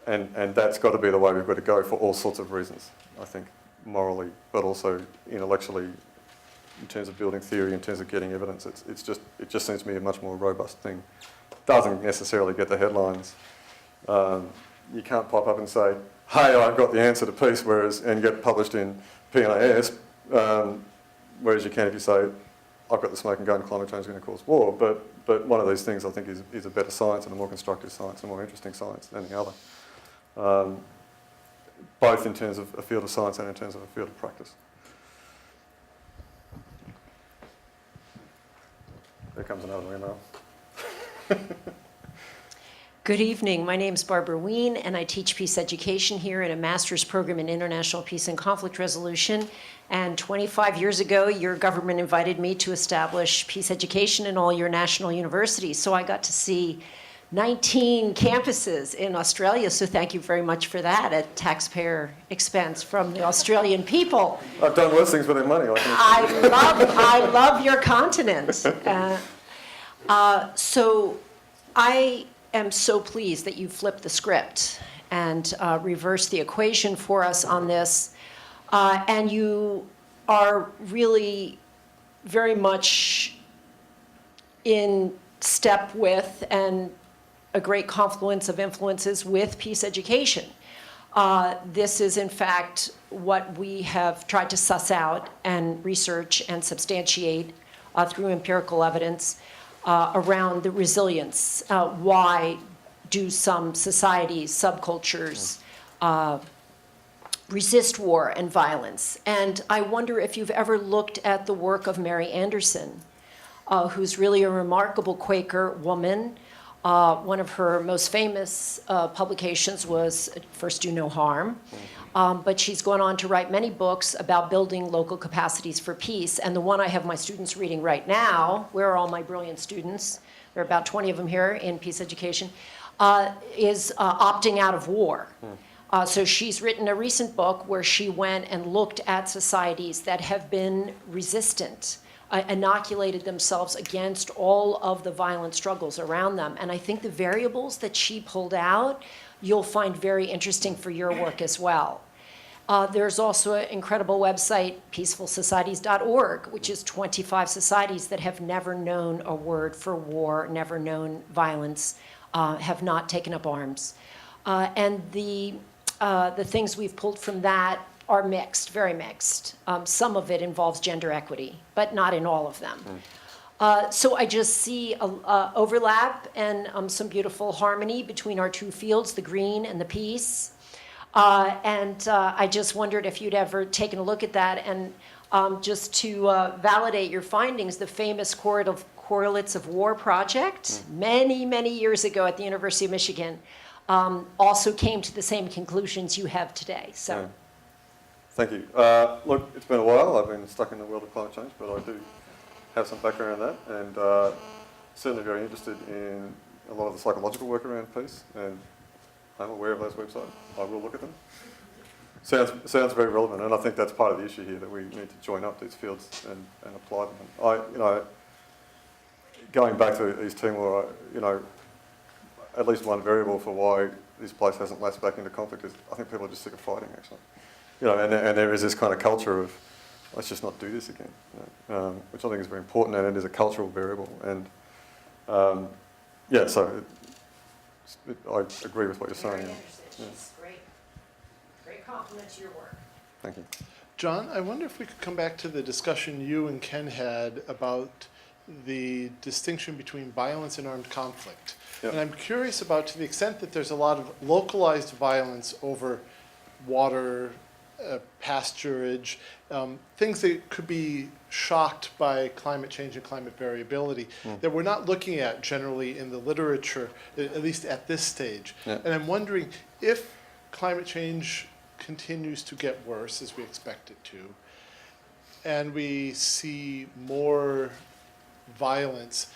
And that's got to be the way we've got to go for all sorts of reasons, I think, morally, but also intellectually, in terms of building theory, in terms of getting evidence. It just seems to me a much more robust thing. Doesn't necessarily get the headlines. You can't pop up and say, hey, I've got the answer to peace, and get published in PNAS, whereas you can if you say, I've got the smoking gun, climate change is going to cause war. But one of these things I think is a better science and a more constructive science, a more interesting science than the other. Both in terms of a field of science and in terms of a field of practice. There comes another email. Good evening. My name is Barbara Ween, and I teach peace education here in a master's program in international peace and conflict resolution. And 25 years ago, your government invited me to establish peace education in all your national universities. So I got to see 19 campuses in Australia, so thank you very much for that at taxpayer expense from the Australian people. I've done worse things with their money. I love your continent. So I am so pleased that you flipped the script and reversed the equation for us on this. And you are really very much in step with and a great confluence of influences with peace education. This is, in fact, what we have tried to suss out and research and substantiate through empirical evidence around the resilience. Why do some societies, subcultures, resist war and violence? And I wonder if you've ever looked at the work of Mary Anderson, who's really a remarkable Quaker woman. One of her most famous publications was First Do No Harm, but she's gone on to write many books about building local capacities for peace. And the one I have my students reading right now, where are all my brilliant students? There are about 20 of them here in peace education, is Opting Out of War. So she's written a recent book where she went and looked at societies that have been resistant, inoculated themselves against all of the violent struggles around them. And I think the variables that she pulled out, you'll find very interesting for your work as well. There's also an incredible website, peacefulsocieties.org, which is 25 societies that have never known a word for war, never known violence, have not taken up arms. And the things we've pulled from that are mixed, very mixed. Some of it involves gender equity, but not in all of them. So I just see overlap and some beautiful harmony between our two fields, the green and the peace. And I just wondered if you'd ever taken a look at that, and just to validate your findings, the famous Correlates of War project, many, many years ago at the University of Michigan, also came to the same conclusions you have today. So. Yeah. Thank you. Look, it's been a while. I've been stuck in the world of climate change, but I do have some background in that, and certainly very interested in a lot of the psychological work around peace, and I'm aware of those websites. I will look at them. Sounds very relevant, and I think that's part of the issue here, that we need to join up these fields and apply them. Going back to East Timor, at least one variable for why this place hasn't lapsed back into conflict is I think people are just sick of fighting, actually. And there is this kind of culture of, let's just not do this again, which I think is very important, and it is a cultural variable. And so I agree with what you're saying. Yeah. Great compliment to your work. Thank you. John, I wonder if we could come back to the discussion you and Ken had about the distinction between violence and armed conflict. Yep. And I'm curious about, to the extent that there's a lot of localized violence over water, pasturage, things that could be shocked by climate change and climate variability that we're not looking at generally in the literature, at least at this stage. Yeah. And I'm wondering if climate change continues to get worse, as we expect it to, and we see more violence,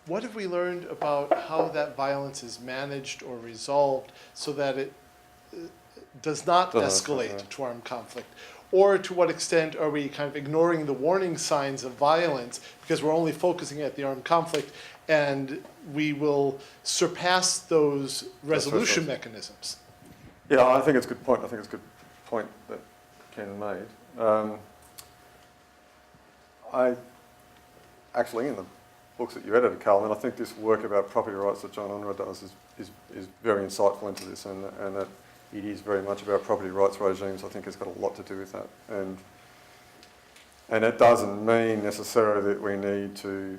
what have we learned about how that violence is managed or resolved so that it does not escalate to armed conflict? Or to what extent are we kind of ignoring the warning signs of violence because we're only focusing at the armed conflict, and we will surpass those resolution mechanisms? Yeah, I think it's a good point. I think it's a good point that Ken made. I actually, in the books that you edited, Carl, and I think this work about property rights that John Unruh does is very insightful into this, and that it is very much about property rights regimes. I think it's got a lot to do with that. And it doesn't mean necessarily that we need to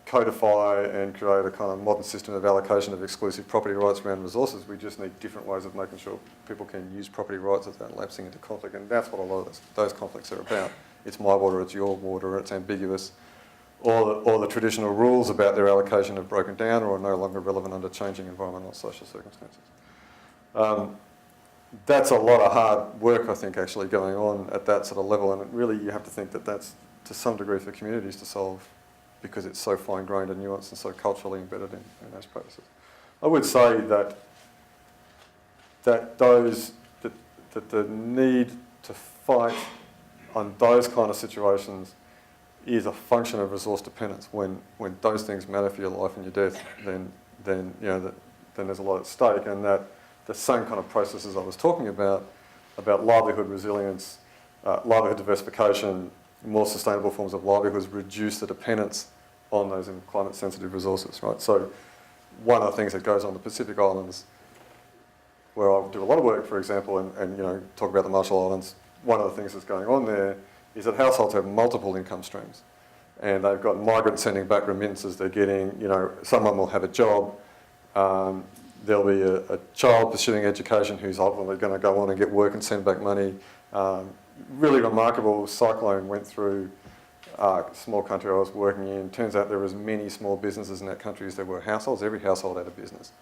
codify and create a kind of modern system of allocation of exclusive property rights around resources. We just need different ways of making sure people can use property rights without lapsing into conflict, and that's what a lot of those conflicts are about. It's my water, it's your water, it's ambiguous, or the traditional rules about their allocation have broken down or are no longer relevant under changing environmental and social circumstances. That's a lot of hard work, I think, actually going on at that sort of level, and really you have to think that that's to some degree for communities to solve, because it's so fine-grained and nuanced and so culturally embedded in those practices. I would say that the need to fight on those kind of situations is a function of resource dependence. When those things matter for your life and your death, then there's a lot at stake, and that the same kind of processes I was talking about livelihood resilience, livelihood diversification, more sustainable forms of livelihoods reduce the dependence on those climate-sensitive resources, right? So one of the things that goes on the Pacific Islands, where I do a lot of work, for example, and you know, talk about the Marshall Islands, one of the things that's going on there is that households have multiple income streams. And they've got migrants sending back remittances. They're getting, you know, someone will have a job. There'll be a child pursuing education who's ultimately going to go on and get work and send back money. Really remarkable cyclone went through a small country I was working in. Turns out there was many small businesses in that country as there were households. Every household had a business.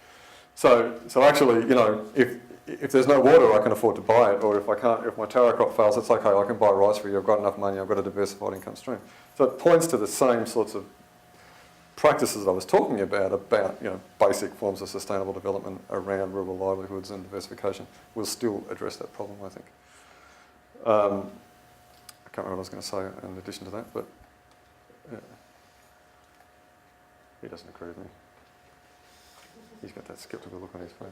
So actually, you know, if there's no water, I can afford to buy it. Or if my taro crop fails, it's okay. I can buy rice for you. I've got enough money. I've got a diversified income stream. So it points to the same sorts of practices I was talking about you know, basic forms of sustainable development around rural livelihoods and diversification will still address that problem, I think. I can't remember what I was going to say in addition to that, but yeah. He doesn't agree with me. He's got that sceptical look on his face.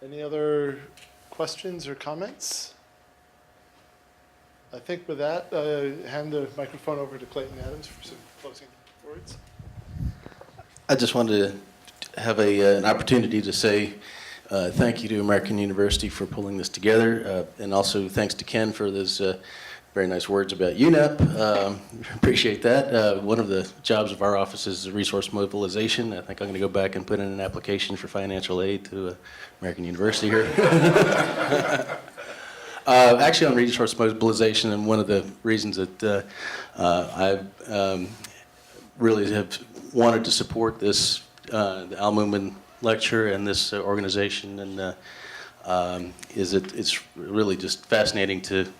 Any other questions or comments? I think with that, hand the microphone over to Clayton Adams for some closing words. I just wanted to have an opportunity to say thank you to American University for pulling this together, and also thanks to Ken for those very nice words about UNEP. Appreciate that. One of the jobs of our office is resource mobilization. I think I'm going to go back and put in an application for financial aid to American University here. Actually, on resource mobilization, and one of the reasons that I really have wanted to support this, the Al-Moumin lecture and this organization, and is it's really just fascinating to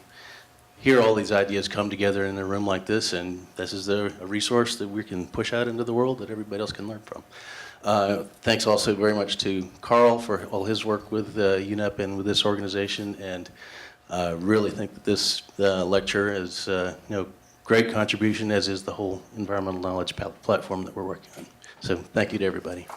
hear all these ideas come together in a room like this, and this is a resource that we can push out into the world that everybody else can learn from. Thanks also very much to Carl for all his work with UNEP and with this organization, and really think that this lecture is great contribution, as is the whole environmental knowledge platform that we're working on. So thank you to everybody.